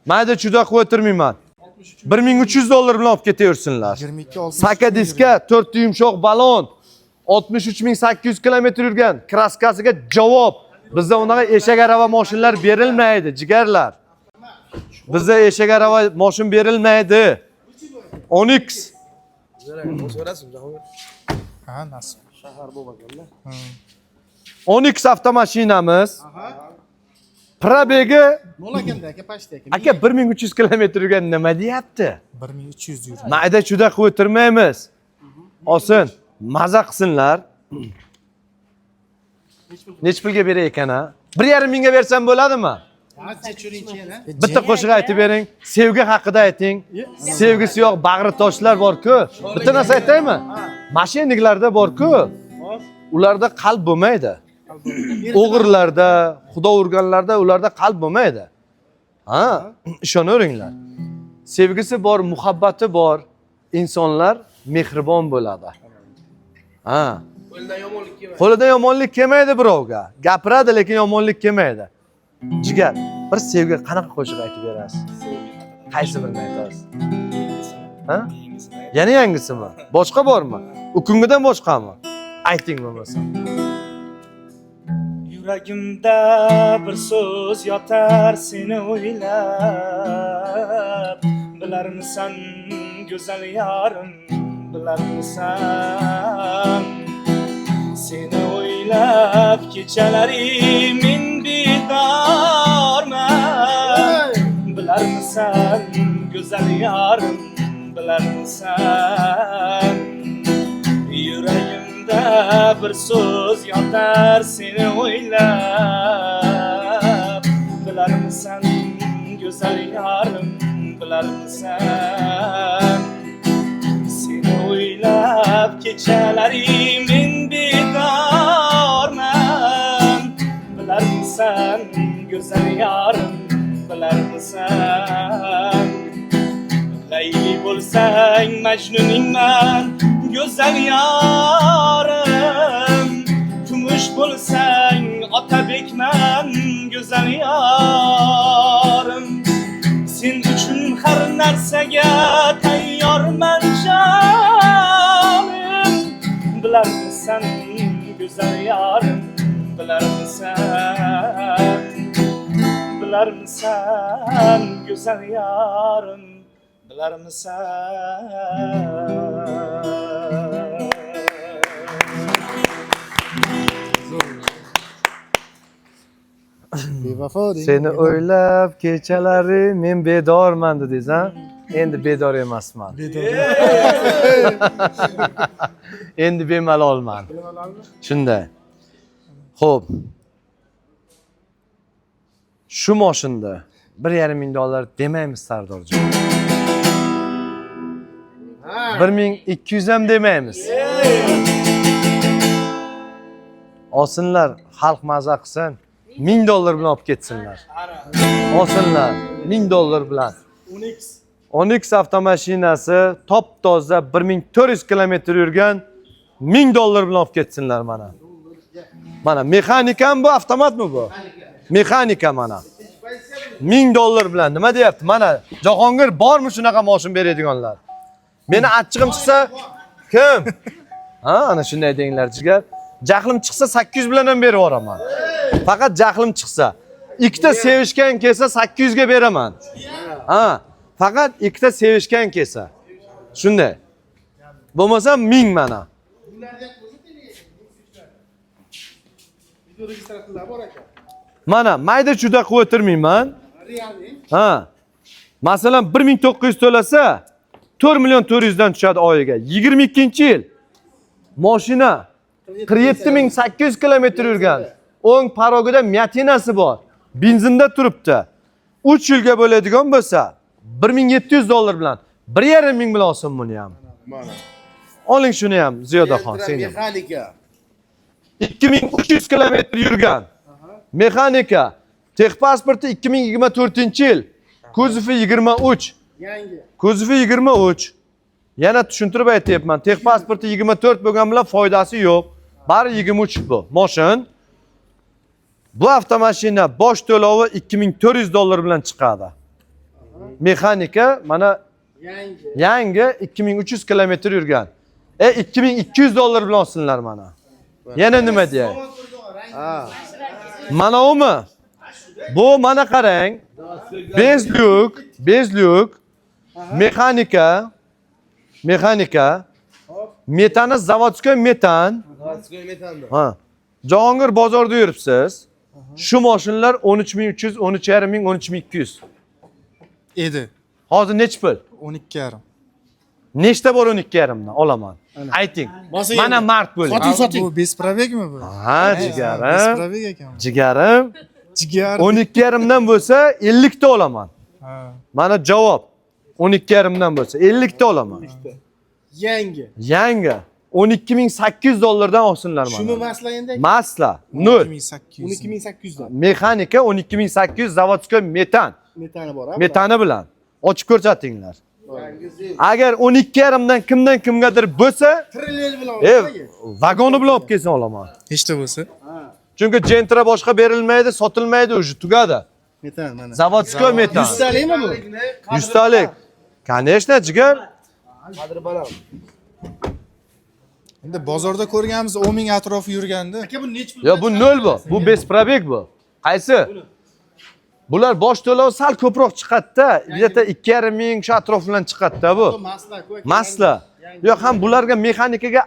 Mayda juda qo'ytirmayman. $1,300 bilan olib ketaversinlar. 22 olsin. Saka diska, 4 yumshoq balon, 63,800 kilometr yurgan, kraskasiga javob. Bizda unaqa eshak arava mashinlar berilmaydi, jigarlar. Bizda eshak arava mashin berilmaydi. Onyx. Ha, nasib. Shahar bo'lmaganlar. Onyx avtomashinamiz. Probegi Nol ekanda aka, pashta aka. aka 1300 kilometr yurgan nima deyapti? 1300 yurgan. Mayda juda qo'ytirmaymiz. Olsin, maza qilsinlar. Nech pulga beray ekan-a? 1,5 mingga bersam bo'ladimi? Qancha churinchi-yana? Bitta qo'shiq aytib bering. Sevgi haqida ayting. Sevgisi yo'q bag'ri toshlar bor-ku. Bitta narsa aytaymi? Mashinniklarda bor-ku. Ularda qalb bo'lmaydi. O'g'irlarda, xudo urganlarda ularda qalb bo'lmaydi. Ha, ishonaveringlar. sevgisi bor, muhabbati bor insonlar mehribon bo'ladi. Ha. Qo'lidan yomonlik kelmaydi. Qo'lidan yomonlik kelmaydi birovga. Gapiradi, lekin yomonlik kelmaydi. Jigar, bir sevgi qanaqa qo'shiq aytib berasiz? Qaysi birini aytasiz? Ha? Yana yangisimi? Boshqa bormi? U kungidan boshqami? Ayting bo'lmasa. Yuragimda bir so'z yotar seni o'ylab. Bilarmisan go'zal yarim, bilarmisan? Seni o'ylab kechalari men bedorman. Bilarmisan go'zal yarim, bilarmisan? Yuragimda bir so'z yotar seni o'ylab. Bilarmisan go'zal yarim, bilarmisan? Seni o'ylab kechalari men bedorman. Bilarmisan go'zal yarim, bilarmisan? Layli bo'lsang Majnuningman go'zal yarim, kumush bo'lsang Otabekman go'zal yarim. Sen uchun har narsaga tayyorman jonim. Bilarmisan go'zal yarim, bilarmisan? Bilarmisan go'zal yarim, bilarmisan? Bevafo deng. Seni o'ylab kechalari men bedorman dedingiz, ha? Endi bedor emasman. Endi bemalolman. Shunday. Xo'p. Shu moshinda $1,500 demaymiz Sardorjon. 1200 ham demaymiz. Olsinlar, xalq maza qilsin. $1000 bilan olib ketsinlar. Olsinlar, $1000 bilan. Onyx avtomashinasi top-toza 1400 kilometr yurgan $1000 bilan olib ketsinlar mana. Mana mexanikami bu, avtomatmi bu? Mexanika mana. $1000 bilan nima deyapti? Mana Jahongir bormi shunaqa mashin beradiganlar? Meni achchig'im chiqsa kim? Ha, ana shunday denglar jigar. Jahlim chiqsa 800 bilan ham berib yuboraman. Faqat jahlim chiqsa. Ikkita sevishgan kelsa 800 ga beraman. Ha, faqat ikkita sevishgan kelsa. Shunday. Bo'lmasa 1000 mana. Video registratorlar bor ekan. Mana mayda chuda qilib o'tirmayman. Ha. Masalan 1900 to'lasa 4.400.000 dan tushadi oyiga. 22-yil. Mashina 47.800 kilometr yurgan. O'ng parogida Myatinasi bor. Benzinda turibdi. 3 yilga bo'ladigan bo'lsa $1,700 bilan 1,5 bilan olsin buni ham. Mana. Oling shuni ham Ziyodaxon sen. Mexanika. 2300 kilometr yurgan. Mexanika. Texpasporti 2024-yil. Kuzovi 23. Yangi. Kuzovi 23. Yana tushuntirib aytayapman. Texpasporti 24 bo'lgan bilan foydasi yo'q. Bari 23 bu. Mashin. Bu avtomashina bosh to'lovi $2,400 bilan chiqadi. Mexanika mana yangi 2300 kilometr yurgan. $2,200 bilan olsinlar mana. Yana nima deyay? Ha. Mana umi? Bu mana qarang. Bezlyuk, mexanika, metani zavodskoy metan. Zavodskoy metanda. Ha. Jahongir bozorda yuribsiz. Shu mashinlar 13.300, 13.500, 13.200 edi. Hozir nech pul? 12,5. Nechta bor 12.5 dan olaman? Ayting. Mana mart bo'ling. Soting. Bu besprabegmi bu? Ha, jigarim. Besprabeg ekan. Jigarim. Jigar. 12.5 dan bo'lsa 50 ta olaman. Ha. Mana javob. 12.5 dan bo'lsa 50 ta olaman. Yangi. Yangi. $12,800 dan olsinlar mana. Shuni masla endi. Masla 0. 2800. 12.800 dan. Mexanika 12.800 zavodskoy metan. Metani bor, ha? Metani bilan ochib ko'rsatinglar. Agar 12,5 dan kimdan kimgadir bo'lsa, Triller bilan vagoni bilan olib kelsin olaman. Hech de bo'lsa. Chunki Gentra boshqa berilmaydi, sotilmaydi, уже tugadi. metan mana. Zavodskoy metan. 100 talikmi bu? 100 talik. Конечно, jigar. Qadri baland. Endi bozorda ko'rganimiz 10 ming atrofi yurganda. Aka bu nech pul? Yo, bu nol bu. Bu besprobeg bu. Qaysi? Bular bosh to'lov sal ko'proq chiqadi-da. Где-то 2,5 ming shu atrofdan chiqadi-da bu. Masla ku. Masla. Yo'q, ham bularga mexanikaga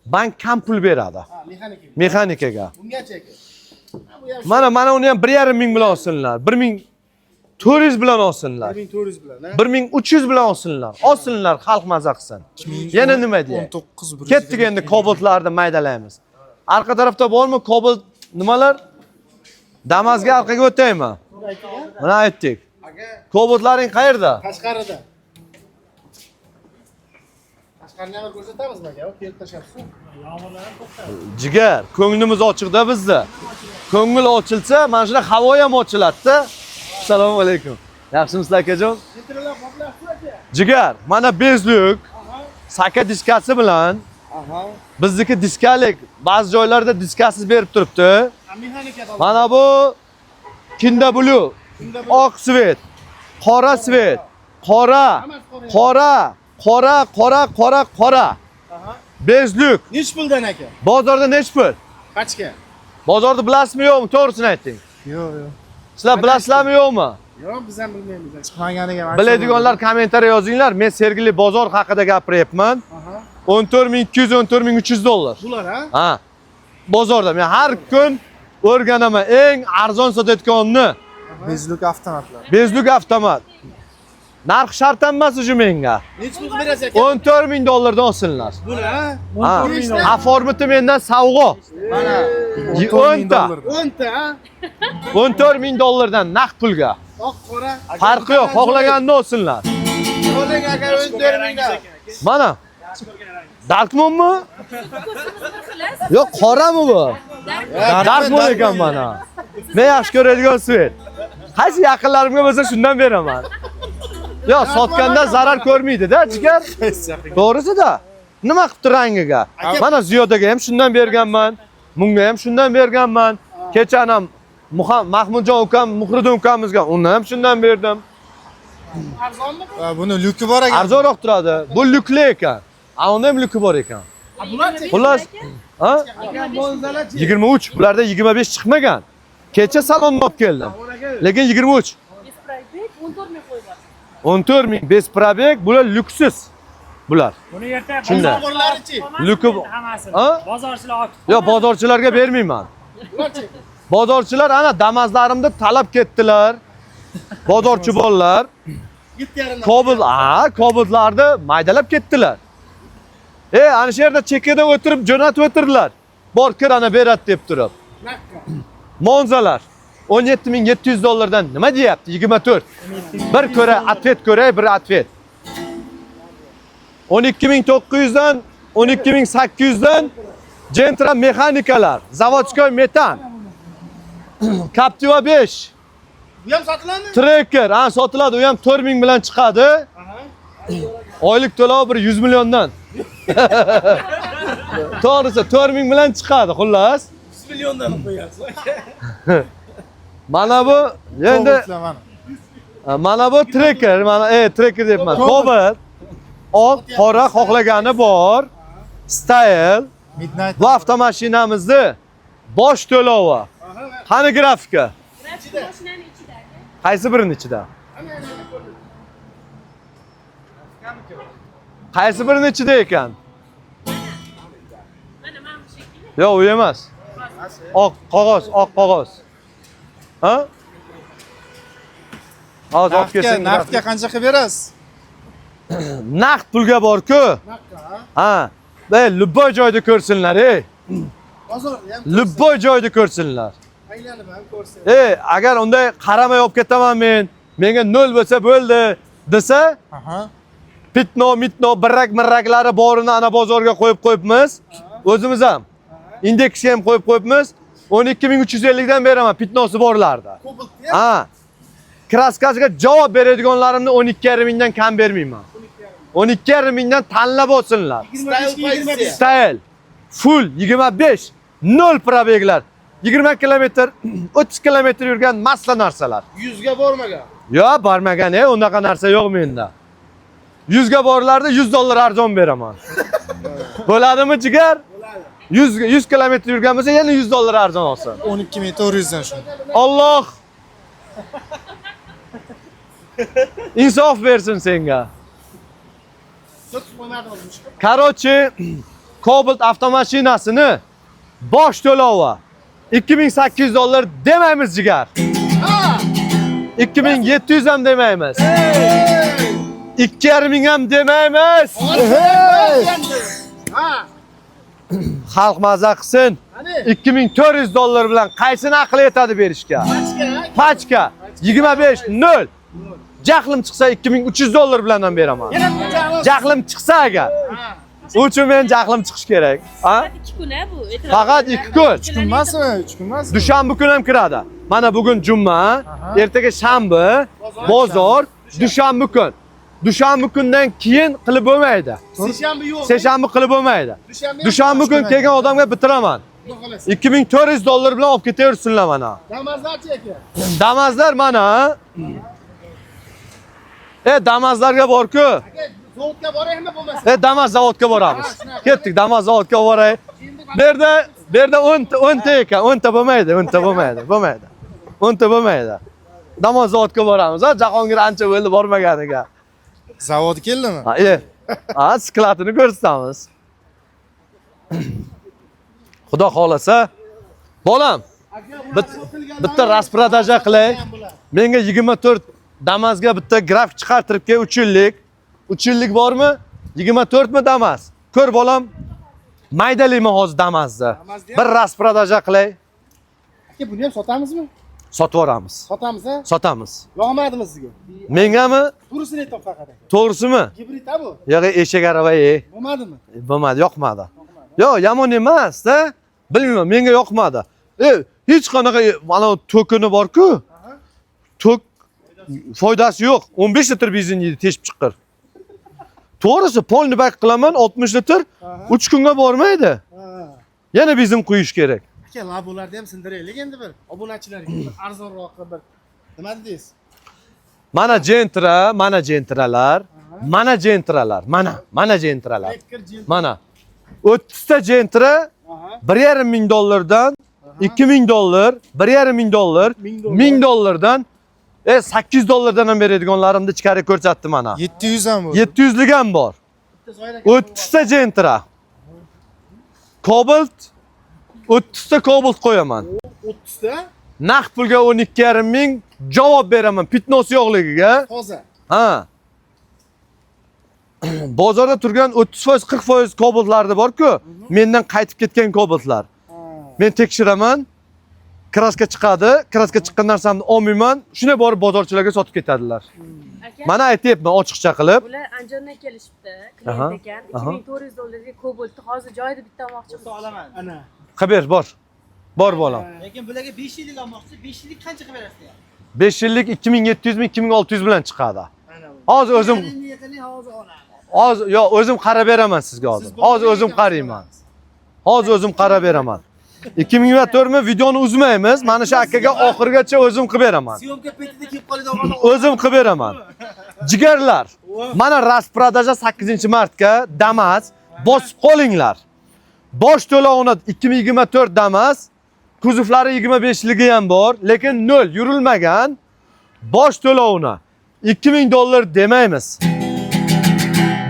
bank kam pul beradi. Ha, mexanika. Mexanikaga. Bungacha aka. Mana uni ham 1,5 ming bilan olsinlar. 1400 bilan olsinlar. 1400 bilan, ha? 1300 bilan olsinlar. Olsinlar, xalq maza qilsin. Yana nima deyay? 19 Ketdik endi Cobaltlarni maydalaymiz. Orqa tarafda bormi Cobalt nimalar? Damazga orqaga o'taymi? Mana aytdik. Cobaltlaring qayerda? Qashqarida. Qashqarni ham ko'rsatamizmi aka? Kelib tashlabsiz. Jigar, ko'nglimiz ochiqda bizda. Ko'ngil ochilsa, mana shuna havo ham ochiladi-da. Assalomu alaykum. Yaxshimisizlar akajon? Metrlar qoplabsiz aka. Jigar, mana bezluk, saka diskasi bilan, bizniki diskalik, ba'zi joylarda diskasiz berib turibdi. Mexanika da. Mana bu Kinda Blue, oq svet, qora svet, qora, qora. Bezluk. Nech puldan aka? Bozorda nech pul? Qachga? Bozorda bilasizmi yo'qmi? To'g'risini ayting. Yo'q, yo'q. Sizlar bilasizlarmi yo'qmi? Yo'q, biz ham bilmaymiz. Chiqmaganiga Biladiganlar kommentariy yozinglar. Men Sergeli bozor haqida gapiryapman. 14200, 14300 dollar. Bular ha? Ha. Bozorda men har kun o'rganaman eng arzon sotayotganini. bezluk avtomatlar. Bezluk avtomat. Narx shart emas o'sha menga. Nech pul berasiz aka? 14000 dollardan olsinlar. Buni ha? Ha, formati mendan savg'o. Mana 10 ta. 10 ta ha? 14000 dollardan naqd pulga. Oq qora. Farqi yo'q, xohlaganini olsinlar. Qo'ling aka 14 mingdan. Mana. Darkmonmi? Yo'q, qorami bu? Darkmon ekan mana. Men yaxshi ko'radigan svet. Qaysi yaqinlarimga bo'lsa shundan beraman. Yo'q, sotganda zarar ko'rmaydi-da, jigar. To'g'risi-da. Nima qilibdi rangiga? Mana Ziyodaga ham shundan berganman. Bunga ham shundan berganman. Kechani ham Mahmudjon ukam, Muhriddin ukamizga undan ham shundan berdim. Arzonmi? Buni lyuki bor ekan. Arzonroq turadi. Bu lyukli ekan. Unda ham lyuki bor ekan. Bular-chi? Xullas, ha? Aka bo'lsalar-chi? 23, bularda 25 chiqmagan. Kecha salonni olib keldim. Lekin 23. Besprobeg 14 ming qo'ygan. 14 ming besprobeg, bular lyuksiz. Bular. Buni erta Shunday. Bozorlari-chi? Lyuki hammasini. Ha? Bozorchilar olib. Yo, bozorchilarga bermayman. Bular-chi? Bozorchilar ana Damazlarimda talab ketdilar. Bozorchi bolalar 7,5 Cobalt, Cobaltlarni maydalab ketdilar. Ana shu yerda chekkada o'tirib jo'natib o'tirdilar. Bor kir ana berat deb turib. Nakka. Monzalar 17700 dollardan nima deyapti? 24. Bir ko'ra atvet ko'ray, bir atvet. 12900 dan 12800 dan Gentra mexanikalar, Zavodskoy metan. Captiva 5. Bu ham sotiladimi? Tracker, sotiladi, u ham 4000 bilan chiqadi. Oylik to'lov bir 100 milliondan. To'g'risi 4000 bilan chiqadi, xullas. 100 milliondan qo'yasiz aka. Mana bu endi mana bu tracker, mana tracker deyapman. Cobalt. Oq, qora xohlagani bor. Style. Midnight. Bu avtomashinamizni bosh to'lovi. Qani grafika? Grafika mashinani ichida. Qaysi birining ichida? Qaysi birining ichida ekan? Mana mana bu shekilli. Yo'q, u emas. Oq qog'oz. Ha? Hozir olib kelsang. Naqdga qancha qilib berasiz? Naqd pulga bor-ku. Ha. Любой joyda ko'rsinlar, Bozorda ham Любой joyda ko'rsinlar. aylanib ham ko'rsin. Agar unday qaramay olib ketaman men, menga 0 bo'lsa bo'ldi desa, mitno, birrak-mirraklari borini ana bozorga qo'yib qo'yibmiz. O'zimiz ham indeksga ham qo'yib qo'yibmiz. 12350 dan beraman pitnosi borlarda. Cobalt Ha. kraskasiga javob beradiganlarimni 12,5 mingdan kam bermayman. 12,5 mingdan tanlab olsinlar. Style full 25 0 probeglar. 20 kilometr, 30 kilometr yurgan masla narsalar. 100 ga bormagan. Yo, bormagan, unaqa narsa yo'q menda. 100 ga borlarda $100 arzon beraman. Bo'ladimi jigar? 100 kilometr yurgan bo'lsa, yana $100 arzon olsin. 12,400 dan shu. Alloh insof bersin senga. Sotib qo'ymadim o'zim. Короче, Cobalt avtomashinasini bosh to'lovi $2800 demaymiz jigar. 2700 ham demaymiz. 2,5 ming ham demaymiz. Xalq maza qilsin. $2400 bilan qaysini aqli yetadi berishga? Pachka 25 0. Jahlim chiqsa $2300 bilan ham beraman. Jahlim chiqsa agar. U uchun men jahlim chiqish kerak. Ha? Faqat 2 kun bu. Faqat 2 kun. 3 kun emasmi? 3 kun emasmi? Dushanba kuni ham kiradi. Mana bugun juma, ertaga shanba, bozor, dushanba kun. Dushanba kundan keyin qilib bo'lmaydi. Seshanba yo'q. Seshanba qilib bo'lmaydi. Dushanba kun kelgan odamga bitiraman. $2400 bilan olib ketaversinlar mana. Damazlarchi aka. Damazlar mana. Damazlarga bor-ku. Zavodga boraymi bo'lmasa? Damaz zavodga boramiz. Ketdik, Damaz zavodga boray. Bu yerda 10 ta ekan, 10 ta bo'lmaydi, 10 ta bo'lmaydi. 10 ta bo'lmaydi. Damaz zavodga boramiz. Jahongir ancha bo'ldi bormaganiga. Zavod keldimi? Skladini ko'rsatamiz. Xudo xolasa, bolam, bitta rasprodaja qilay. Menga 24 Damazga bitta grafik chiqartirib kel 3 yillik. 3 yillik bormi? 24 mi Damaz? Ko'r bolam. Maydalayman hozir Damazni. Bir rasprodaja qilay. Aka, buni ham sotamizmi? Sotib yuboramiz. Sotamiz ha? Sotamiz. Yoqmadimi sizga? Mengami? To'g'risini aytdim faqat aka. To'g'risimi? Gibrid bu. Yo'q, eshak arava Bo'lmadimi? Bo'lmadi, yoqmadi. Yo'q, yomon emas-da. Bilmayman, menga yoqmadi. Hech qanaqa mana to'kini bor-ku. Tok foydasi yo'q. 15 litr benzin yeydi, teshib chiqir. To'g'risi, polni bak qilaman 60 litr 3 kunga bormaydi. Yana benzin quyish kerak. Aka, labolarni ham sindiraylik endi bir obunachilarga bir arzonroq bir nima dedingiz? Mana Gentra, mana Gentralar, mana Gentralar, mana Gentralar. Mana 30 ta Gentra $1,5 ming dan $2,000, $1,5 ming, $1,000dan $800 dan ham beradiganlarimni chiqarib ko'rsatdim mana. 700 ham bu. 700 lik ham bor. 30 ta Gentra. Cobalt 30 ta Cobalt qo'yaman. 30 ta? Naqd pulga 12,5 ming javob beraman pitnos yo'qligiga. Hozir. Ha. Bozorda turgan 30%, 40% Cobaltlarda bor-ku, mendan qaytib ketgan Cobaltlar. Men tekshiraman. Kraska chiqadi, kraska chiqqan narsamni olmayman, shunday borib bozorchilarga sotib ketadilar. Mana aytayapman ochiqcha qilib. Bular Andijondan kelishibdi, klient ekan. $2,400 ga Cobaltni hozir joyida bitta olmoqchimiz. olaman. Ana. Xabar bor. Bor bolam. Lekin bularga 5 yillik olmoqchi, 5 yillik qanchaga berasiz? 5 yillik 2700 ming, 2600 bilan chiqadi. Hozir o'zim o'zim qarab beraman sizga hozir. Hozir o'zim qarayman. Hozir o'zim qarab beraman. 2024 mi videoni uzmaymiz. Mana shu akaga oxirigacha o'zim qilib beraman. Syomka paytida kelib qoladigan O'zim qilib beraman. Jigarlar, mana rasprodaja 8-martga Damaz bosib qolinglar. Bosh to'lovini 2024 Damaz, kuzovlari 25ligi ham bor, lekin 0 yurilmagan. Bosh to'lovini $2,000 demaymiz.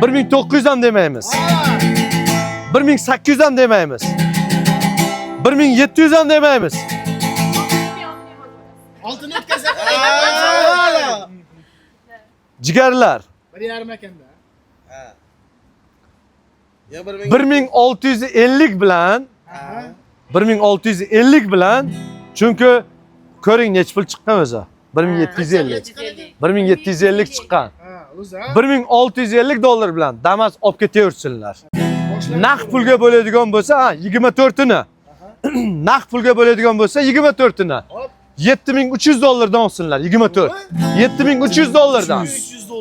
1900 ham demaymiz. 1800 ham demaymiz. 1700 ham demaymiz. Oltin o'tkazsa qaraydi. Jigarlar. 1,5 ekanda. Ha. 1650 bilan 1650 bilan chunki ko'ring nech pul chiqqan o'zi. 1750. 1750 chiqqan. Ha, o'zi. $1650 bilan Damaz olib ketaversinlar. Naqd pulga bo'ladigan bo'lsa, 24 ni. Naqd pulga bo'ladigan bo'lsa 24 ni. $7300 olsunlar, 24. $7300. 300 dollar.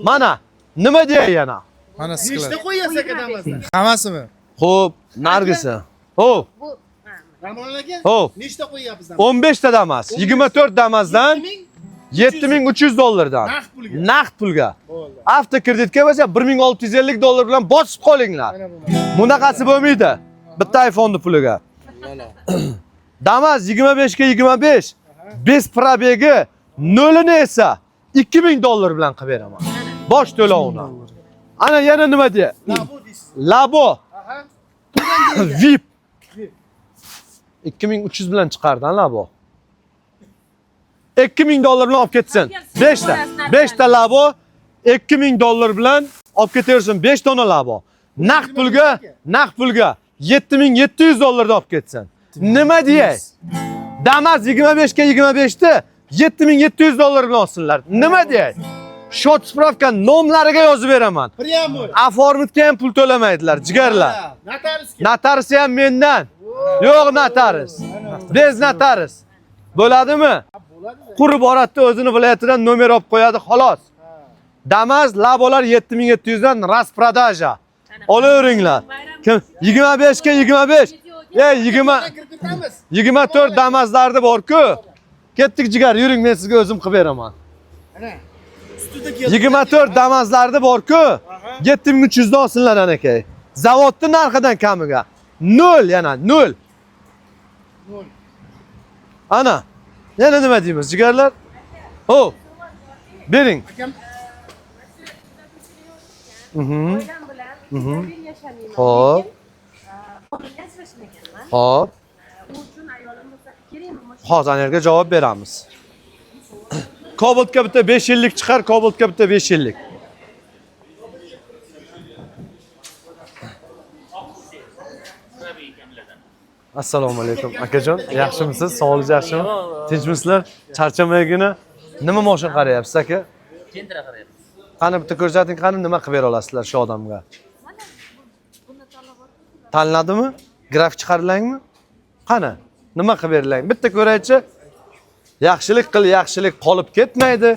Mana, nima deyay yana? Mana Nechta siqiladi. qo'yasiz aka Damasdan? Hammasimi? Xo'p, nargisi. Xo'p, Bu Ramon aka? xo'p. Nechta qo'yapsiz? 15 ta Damas, 24 Damasdan $7300. Naqd pulga. Naqd pulga. Bo'ldi. Avtokreditga bo'lsa $1650 bilan bosib qolinglar. Mana bu. Bunaqasi bo'lmaydi. Bitta iPhone'ning puliga. Damas 25 ga 25. 5 probegi nolini esa $2000 bilan qilib beraman. Bosh to'lovini. Ana yana nima dey? Labo deysiz. Labo Aha. VIP 2300 bilan chiqardan Labo. $2000 bilan olib ketsin. 5 ta. 5 ta Labo $2000 bilan olib ketaversin. 5 dona Labo. Naqd pulga $7700 olib ketsin. Nima deyay? Damas 25 ga 25 ni $7700 bilan olsinlar. Nima deyay? Shot spravka nomlariga yozib beraman. Прямой. Oformitga ham pul to'lamaydilar, jigarlar. Notariusga. Notarius ham mendan. Yo'q notarius. Bez notarius. Bo'ladimi? Qurib boradi, o'zini viloyatidan nomer olib qo'yadi, xolos. Damas Labolar 7700 dan rasprodaja. Olaveringlar. Kim 25 ga 25. 24 Damaslarni bor-ku. Ketdik jigar, yuring, men sizga o'zim qilib beraman. Ana. Ustida keldi. 24 Damaslarni bor-ku. 7300 dan olsinlar anakay. Zavodning narxidan kamiga. 0 yana 0. Ana. Yana nima deymiz, jigarlar? Ho. Bering. Akam oilam bilan bir yashamayman. Hop. Ajrashmaganman. Hop. U uchun ayolim bo'lsa kerakmi? Hozir anerga javob beramiz. Kobaltga bitta 5 yillik chiqar, Kobaltga bitta 5 yillik. Assalomu alaykum akajon. Yaxshimisiz? Sog'ligingiz yaxshimi? Tinchmisizlar? Charchamaygina. Nima moshin qarayapsiz aka? Tendra qarayapmiz. Qani bitta ko'rsating, qani nima qilib bera olasizlar shu odamga? Tanladimi? Graf chiqarilangmi? Qani? Nima qilib berilang? Bitta ko'raychi. Yaxshilik qil, yaxshilik qolib ketmaydi.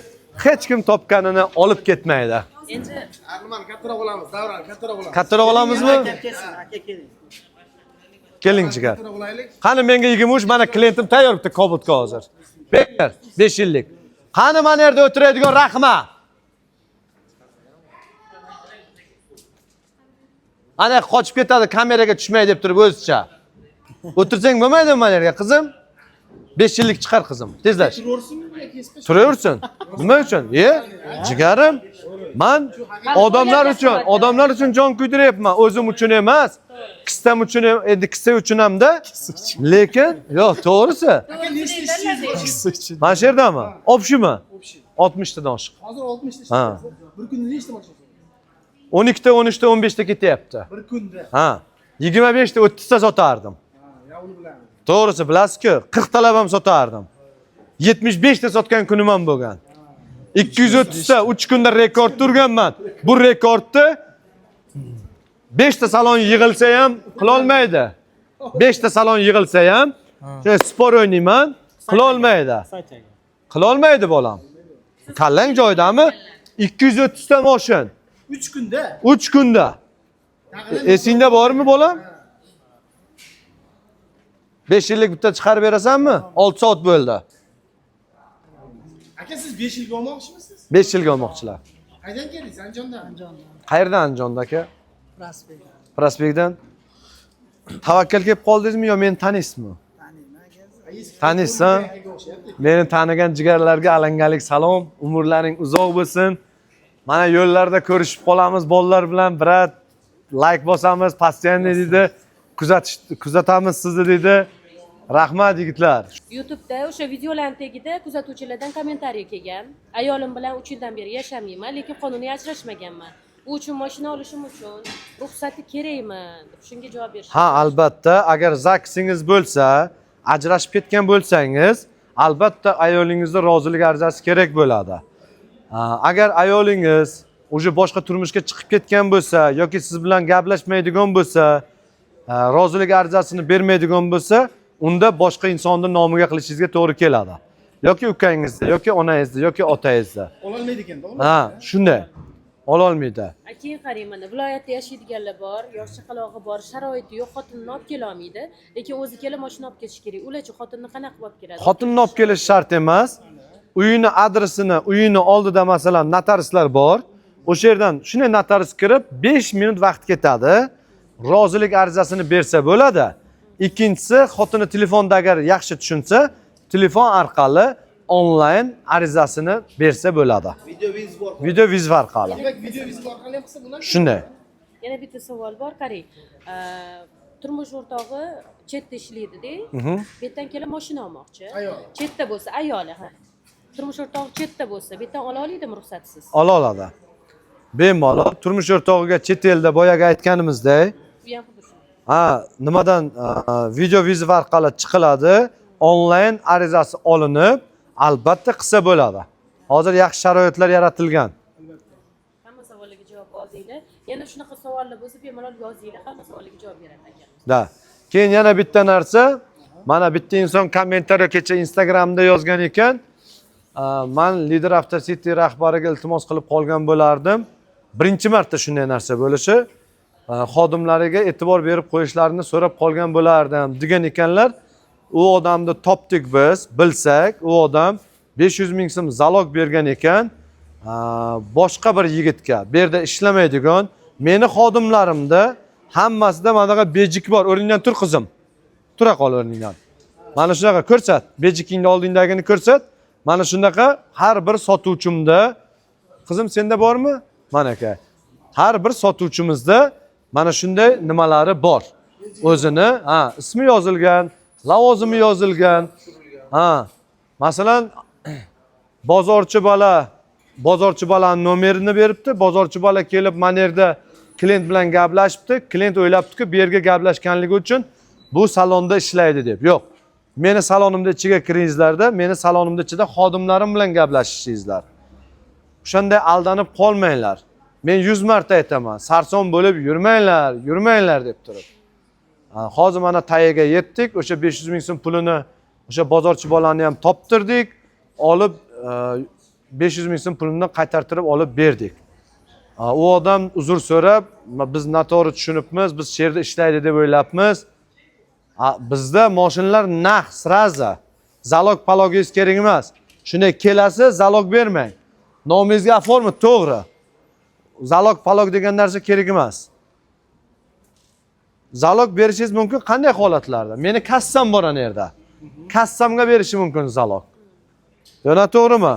Hech kim topganini olib ketmaydi. Endi Arman kattaroq olamiz, davron kattaroq olamiz. Kattaroq olamizmi? Aka kelsin, aka keling. Keling jigar. Kattaroq olaylik. Qani menga 23 mana klientim tayyor bitta Kobaltga hozir. Beklar 5 yillik. Qani mana yerda o'tiradigan Rahma. Ana qochib ketadi, kameraga tushmay deb turib o'zicha. O'tirsang bo'lmaydimi mana yerga qizim? 5 yillik chiqar qizim. Tezlash. Turursinmi yoki kespa? Turaversin. Nima uchun? Jigarim, men odamlar uchun jon kuydiryapman, o'zim uchun emas. Qistam uchun, endi qissa uchun hamda. Lekin, yo'q, to'g'risi. Aka nechta ishlaysiz? Mana shu yerdami? Opshimi? 60 tadan oshiq. Hozir 60 ta Ha. ishlaysiz. Bir kunda nechta mashina? 12 ta, 13 ta, 15 ta ketyapti. Bir kunda. Ha. 25 ta, 30 ta sotardim. Ya uni bilaman. To'g'risi, bilasiz-ku, 40 talab ham sotardim. 75 ta sotgan kunim ham bo'lgan. 230 ta 3 kunda rekord turganman. Bu rekordni 5 ta salon yig'ilsa ham qila olmaydi. 5 ta salon yig'ilsa ham, sport o'ynayman, qila olmaydi. Qila olmaydi bolam. Kallang joydami? 230 ta mashin. 3 kunda. 3 kunda. Esingda bormi bolam? 5 yillik bitta chiqarib berasanmi? 6 soat bo'ldi. Aka siz 5 yilga olmoqchimisiz? 5 yilga olmoqchilar. Qaydan keldingiz? Andijondan. Andijondan. Qayerdan Andijonda aka? Prospektdan. Prospektdan. Tavakkal kelib qoldingizmi yo meni taniysizmi? Taniysan? Meni tanigan jigarlarga alangalik salom, umrlaring uzoq bo'lsin. Mana yo'llarda ko'rishib qolamiz bolalar bilan, brat, like bosamiz, постоянно deydi. Kuzatamiz sizni deydi. Rahmat yigitlar. YouTube'da o'sha videolarning tagida kuzatuvchilardan kommentariy kelgan. Ayolim bilan 3 yildan beri yashamayman, lekin qonuniy ajrashmaganman. U uchun mashina olishim uchun ruxsati kerakmi? deb shunga javob berish. Ha, albatta, agar zaksingiz bo'lsa, ajrashib ketgan bo'lsangiz, albatta ayolingizning rozilik arizasi kerak bo'ladi. Agar ayolingiz o'sha boshqa turmushga chiqib ketgan bo'lsa yoki siz bilan gaplashmaydigan bo'lsa, rozilik arizasini bermaydigan bo'lsa, unda boshqa insonning nomiga qilishingizga to'g'ri keladi. yoki ukangizda, yoki onangizda, yoki otangizda. Ololmaydi ekanda. Ha, shunday. Ololmaydi. Keyin qarang mana viloyatda yashaydiganlar bor, yosh chaqalog'i bor, sharoiti yo'q, xotinini olib kela olmaydi, lekin o'zi kelib mashina olib ketish kerak. Ularchi xotinni qanaqa olib keladi? Xotinni olib kelish shart emas. Uyini adresini, uyini oldida masalan notariuslar bor. O'sha yerdan shunday notarius kirib 5 minut vaqt ketadi. Rozilik arizasini bersa bo'ladi. Ikkinchisi, xotini telefonda agar yaxshi tushunsa, telefon orqali onlayn arizasini bersa bo'ladi. Video viz bor. Video viz orqali. Demak, video viz orqali ham qilsa bo'ladi. Shunday. Yana bitta savol bor, qarang. Turmush o'rtog'i chetda ishlaydi-da. Bu yerdan kelib mashina olmoqchi. Ayol. Chetda bo'lsa, ayoli, ha. Turmush o'rtog'i chetda bo'lsa, bu yerdan ola oladimi ruxsatsiz? Ola oladi. Bemalol turmush o'rtog'iga chet elda boyaga aytganimizdek, Bu ham xuddi shunday. ha, nimadan video viza orqali chiqiladi, onlayn arizasi olinib, albatta qilsa bo'ladi. Hozir yaxshi sharoitlar yaratilgan. Hamma savollarga javob olinglar. Yana shunaqa savollar bo'lsa, bemalol yozinglar, hamma savollarga javob beradi aka. Da. Keyin yana bitta narsa, mana bitta inson kommentariya kecha Instagramda yozgan ekan, men Lider After City rahbariga iltimos qilib qolgan bo'lardim. Birinchi marta shunday narsa bo'lishi, xodimlariga e'tibor berib qo'yishlarini so'rab qolgan bo'lardim degan ekanlar. U odamni topdik biz, bilsak, u odam 500 ming so'm zalog bergan ekan, boshqa bir yigitga. Bu yerda ishlamaydigan, meni xodimlarimda hammasida manaqa bejik bor. O'rningdan tur qizim. Tura qol o'rningdan. Mana shunaqa ko'rsat. Bejikingni oldingdagini ko'rsat. Mana shunaqa har bir sotuvchimda, qizim senda bormi? Mana aka. Har bir sotuvchimizda mana shunday nimalari bor. O'zini, ismi yozilgan, lavozimi yozilgan. Masalan, bozorchi bolaning nomerini beribdi. Bozorchi bola kelib mana yerda klient bilan gaplashibdi. Klient o'ylabdiki, bu yerga gaplashganligi uchun bu salonda ishlaydi deb. Yo'q. Meni salonimda ichiga kiringizlarda, meni salonimda ichida xodimlarim bilan gaplashishingizlar. O'shanday aldanib qolmanglar. Men 100 marta aytaman, sarson bo'lib yurmanglar deb turib. Hozir mana tayiga yetdik, o'sha 500 ming so'm pulini o'sha bozorchi bolani ham toptirdik, olib 500 ming so'm pulini qaytartirib olib berdik. U odam uzr so'rab, biz noto'g'ri tushunibmiz, biz shu yerda ishlaydi deb o'ylabmiz. Bizda mashinalar naq, sraza. Zalog palogingiz kerak emas. Shunday kelasiz, zalog bermang. Nomingizga oformi to'g'ri. Zalog palog degan narsa kerak emas. Zalog berishingiz mumkin qanday holatlarda? Meni kassam bor ana yerda. Kassamga berishi mumkin zalog. Yana to'g'rimi?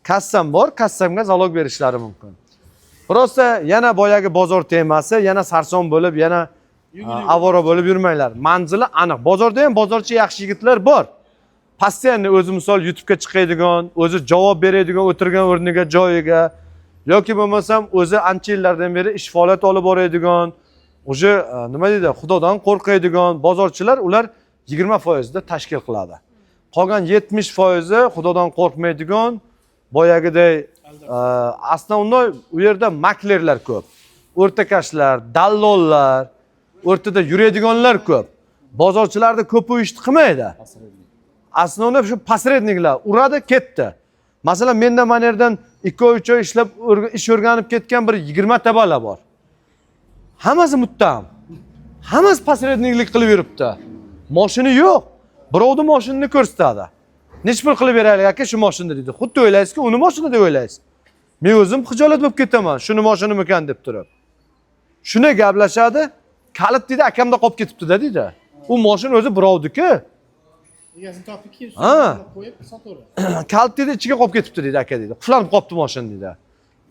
Kassam bor, kassamga zalog berishlari mumkin. Prosta yana boyagi bozor temasi, yana sarson bo'lib, yana avoro bo'lib yurmanglar. Manzili aniq. Bozorda ham bozorchi yaxshi yigitlar bor. Postoyanni o'zi misol YouTube'ga chiqadigan, o'zi javob beradigan, o'tirgan o'rniga, joyiga yoki bo'lmasam o'zi ancha yillardan beri ish faoliyat olib boradigan, o'sha nima deydi, Xudodan qo'rqadigan bozorchilar, ular 20% da tashkil qiladi. Qolgan 70% Xudodan qo'rqmaydigan, boyagiday aslida u yerda maklerlar ko'p. O'rtakashlar, dallollar, o'rtada yuradiganlar ko'p. Bozorchilarda ko'p u ishni qilmaydi. Aslida shu posredniklar uradi, ketdi. Masalan, menda mana yerdan 2-3 oy ishlab ish o'rganib ketgan bir 20 ta bola bor. Hammasi muttaham. Hammasi posredniklik qilib yuribdi. Mashina yo'q. Birovni mashinani ko'rsatadi. Nech pul qilib beraylik aka shu mashinani dedi. Xuddi o'ylaysizki, uni mashina deb o'ylaysiz. Men o'zim xijolat bo'lib ketaman, shuni mashinam ekan deb turib. Shuni gaplashadi, kalit dedi, akamda qolib ketibdi-da dedi. U mashina o'zi birovniki. Egasini topib keyin qo'yib sotaveradi. Kalit dedi, ichiga qolib ketibdi dedi aka dedi. Quflanib qolibdi mashina dedi.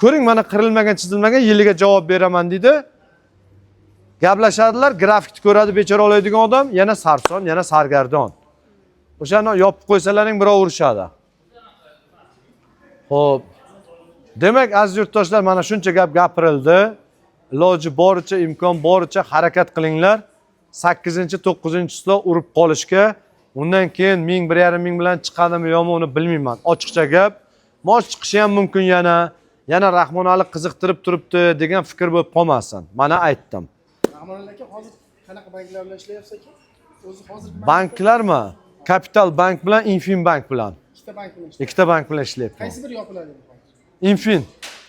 Ko'ring, mana qirilmagan, chizilmagan, yiliga javob beraman dedi. Gaplashadilar, grafikni ko'radi bechora oladigan odam, yana sarson, yana sargardon. O'shani yopib qo'ysalaring birov urishadi. Xo'p. Demak, aziz yurtdoshlar, mana shuncha gap gapirildi. Iloji boricha, imkon boricha harakat qilinglar. 8-9-slov urib qolishga. Undan keyin 1,5 ming bilan chiqadimi yo'qmi uni bilmayman. Ochiqcha gap. Mosh chiqishi ham mumkin yana. Yana Rahmonali qiziqtirib turibdi degan fikr bo'lib qolmasin. Mana aytdim. Rahmonali aka hozir qanaqa banklar bilan ishlayapsiz aka? O'zi hozir banklarmi? Capital Bank bilan Infin Bank bilan. Ikkita bank bilan ishlayapti. Ikkita bank bilan ishlayapman. Qaysi biri yopiladi? Infin.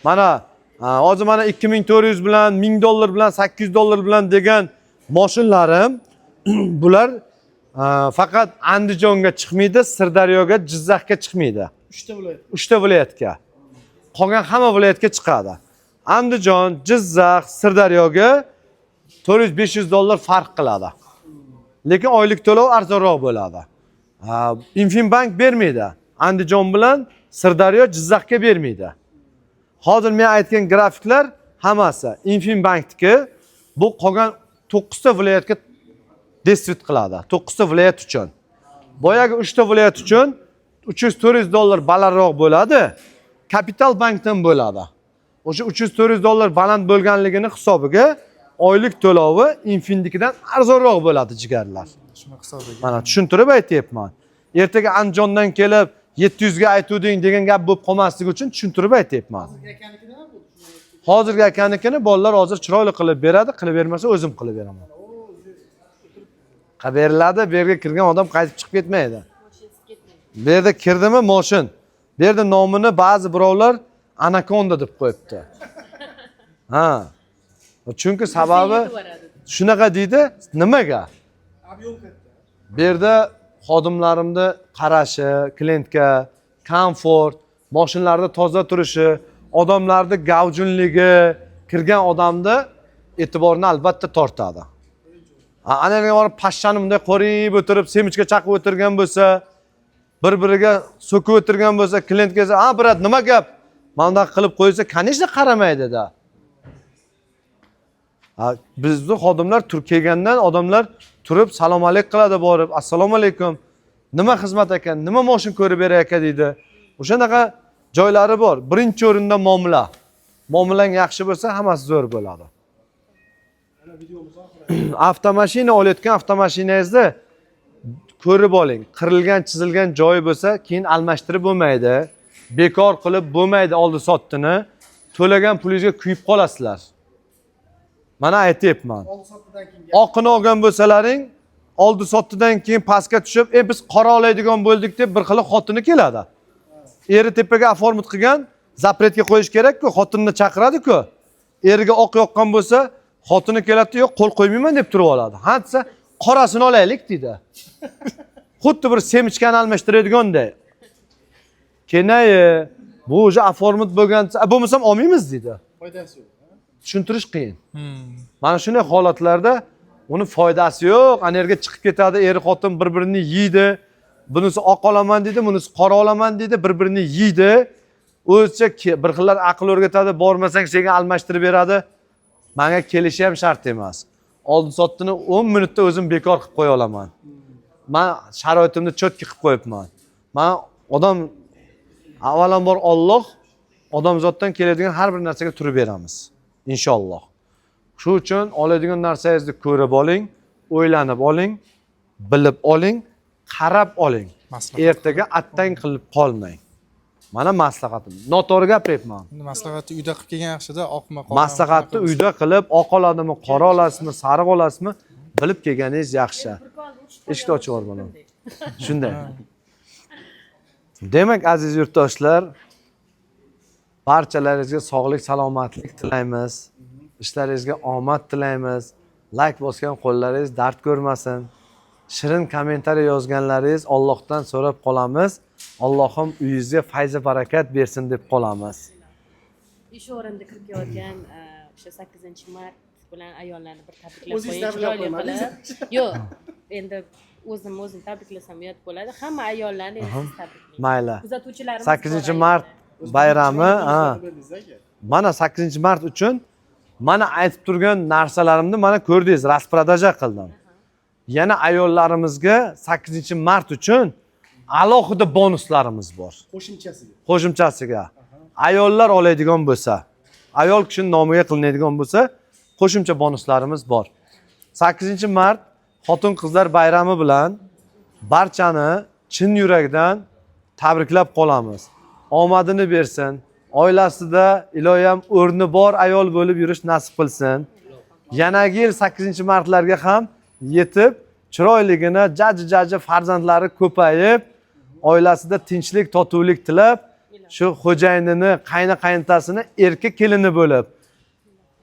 Mana hozir mana 2400 bilan, 1000 dollar bilan, 800 dollar bilan degan mashinalarim bular faqat Andijonga chiqmaydi, Sirdaryoga, Jizzaxga chiqmaydi. 3 ta viloyat. 3 ta viloyatga. Qolgan hamma viloyatga chiqadi. Andijon, Jizzax, Sirdaryoga 400-500 dollar farq qiladi. Lekin oylik to'lov arzonroq bo'ladi. Infinbank bermaydi. Andijon bilan Sirdaryo, Jizzaxga bermaydi. Hozir men aytgan grafiklar hammasi Infinbankniki. Bu qolgan 9 ta viloyatga distribut qiladi. 9 ta viloyat uchun. Boyagi 3 ta viloyat uchun 300-400 dollar balandroq bo'ladi. Capital Bankdan bo'ladi. O'sha 300-400 dollar baland bo'lganligini hisobiga oylik to'lovi Infinnikidan arzonroq bo'ladi jigarlar. Shuni hisobiga. Mana tushuntirib aytayapman. Ertaga Andijondan kelib 700 ga aytuvding degan gap bo'lib qolmasligi uchun tushuntirib aytayapman. Hozirgi akanikini bolalar hozir chiroyli qilib beradi, qilib bermasa o'zim qilib beraman. Qilib beriladi, bu yerga kirgan odam qaytib chiqib ketmaydi. Bu yerda kirdimi mashin. Bu yerda nomini ba'zi birovlar Anaconda deb qo'yibdi. Ha. Chunki sababi shunaqa deydi, nimaga? Bu yerda xodimlarimni qarashi, klientga komfort, mashinlarda toza turishi, odamlarning gavjunligi, kirgan odamni e'tiborini albatta tortadi. Anaga borib pashshani bunday qorib o'tirib, semichga chaqib o'tirgan bo'lsa, bir-biriga so'kib o'tirgan bo'lsa, klientga esa, "Ha, brat, nima gap?" Mana qilib qo'ysa, конечно qaramaydi-da. Bizning xodimlar kelgandan odamlar turib salom alaykum qiladi borib, assalomu alaykum. Nima xizmat ekan, nima mashin ko'rib beray aka deydi. O'shanaqa joylari bor. Birinchi o'rinda muomala. Muomalang yaxshi bo'lsa, hammasi zo'r bo'ladi. Avtomashina olayotgan avtomashinangizni ko'rib oling. Qirilgan, chizilgan joyi bo'lsa, keyin almashtirib bo'lmaydi. Bekor qilib bo'lmaydi oldi sotdini. To'lagan pulingizga kuyib qolasizlar. Mana aytayapman. Oqini olgan bo'lsalaring, oldi sotdidan keyin pastga tushib, biz qora oladigan bo'ldik deb bir xil xotini keladi. Eri tepaga oformit qilgan, zapretga qo'yish kerak-ku, xotinni chaqiradi-ku. Eriga oq yoqqan bo'lsa, xotini keladi, yo'q, qo'l qo'ymayman deb turib oladi. Ha desa, qorasini olaylik deydi. Xuddi bir semichkani almashtiradiganday. Kenay, bu o'sha oformit bo'lgan, bo'lmasam olmaymiz deydi. Foydasi yo'q. Tushuntirish qiyin. Mana shunday holatlarda uni foydasi yo'q. Ana yerga chiqib ketadi, eri xotin bir-birini yeydi. Bunisi oq olaman deydi, bunisi qora olaman deydi, bir-birini yeydi. O'zicha bir xillar aql o'rgatadi, bormasang senga almashtirib beradi. Menga kelishi ham shart emas. Oldi sotdini 10 minutda o'zim bekor qilib qo'ya olaman. Men sharoitimni cho'tki qilib qo'yibman. Men odam avvalambor Alloh odamzoddan keladigan har bir narsaga turib beramiz. Inshaalloh. Shu uchun oladigan narsangizni ko'rib oling, o'ylanib oling, bilib oling, qarab oling. Ertaga attang qilib qolmang. Mana maslahatim. Noto'g'ri gapiryapman. Maslahatni uyda qilib kelgan yaxshida, oqma qora. Maslahatni uyda qilib, oq oladimi, qora olasizmi, sariq olasizmi, bilib kelganingiz yaxshi. Eshikni ochib yubor bolam. Shunday. Demak, aziz yurtdoshlar, barchalaringizga sog'lik, salomatlik tilaymiz. Ishlaringizga omad tilaymiz. Like bosgan qo'llaringiz dard ko'rmasin. Shirin kommentariy yozganlaringiz Allohdan so'rab qolamiz. Allohim uyingizga fayz va barakat bersin deb qolamiz. Ish o'rinda kirib kelayotgan o'sha 8-mart bilan ayollarni bir tabriklab O'zingiz qo'ying. tabriklab chiroyli qo'ymadingiz? qilib. Yo'q, endi o'zim tabriklasam uyat bo'ladi. Hamma ayollarni endi siz tabriklang. Mayli. Kuzatuvchilarimiz 8-mart bayrami, mana 8-mart uchun mana aytib turgan narsalarimni mana ko'rdingiz, rasprodaja qildim. Yana ayollarimizga 8-mart uchun alohida bonuslarimiz bor. Qo'shimchasiga. Ayollar oladigan bo'lsa, ayol kishining nomiga qilinadigan bo'lsa, qo'shimcha bonuslarimiz bor. 8-mart xotin-qizlar bayrami bilan barchani chin yurakdan tabriklab qolamiz. Omadini bersin. Oilasida iloyam o'rni bor ayol bo'lib yurish nasib qilsin. Yanagi yil 8-martlarga ham yetib, chiroyligini, jaji farzandlari ko'payib, oilasida tinchlik, totuvlik tilab, shu xo'jayinini, qaynotasini erkak kelini bo'lib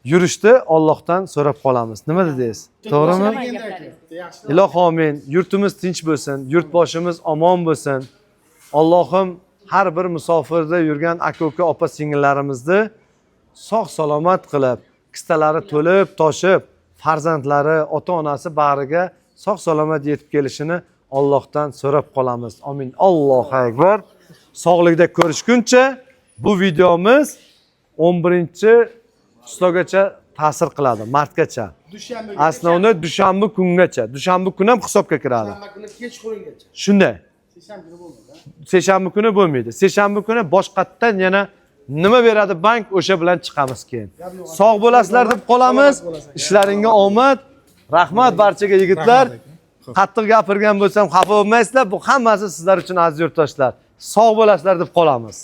yurishni Allohdan so'rab qolamiz. Nima dedingiz? To'g'rimi? Iloh omin. Yurtimiz tinch bo'lsin, yurtboshimiz omon bo'lsin. Allohim har bir musofirda yurgan aka-uka, opa-singillarimizni sog' salomat qilib, kistalari to'lib, toshib, farzandlari, ota-onasi bag'riga sog' salomat yetib kelishini Allohdan so'rab qolamiz. Amin. Allohu akbar. Sog'likda ko'rishguncha bu videomiz 11-qishlogacha ta'sir qiladi, martgacha. Aslida dushanba kungacha. Dushanba kuni ham hisobga kiradi. Shanba kuni kechqurungacha. Shunday. Seshanba kuni bo'lmaydi. Seshanba kuni bo'lmaydi. Seshanba kuni boshqatdan yana nima beradi bank, o'sha bilan chiqamiz keyin. Sog' bo'lasizlar deb qolamiz. Ishlaringga omad. Rahmat barchaga yigitlar. Qattiq gapirgan bo'lsam xafa bo'lmaysizlar. Bu hammasi sizlar uchun aziz yurtdoshlar. Sog' bo'lasizlar deb qolamiz.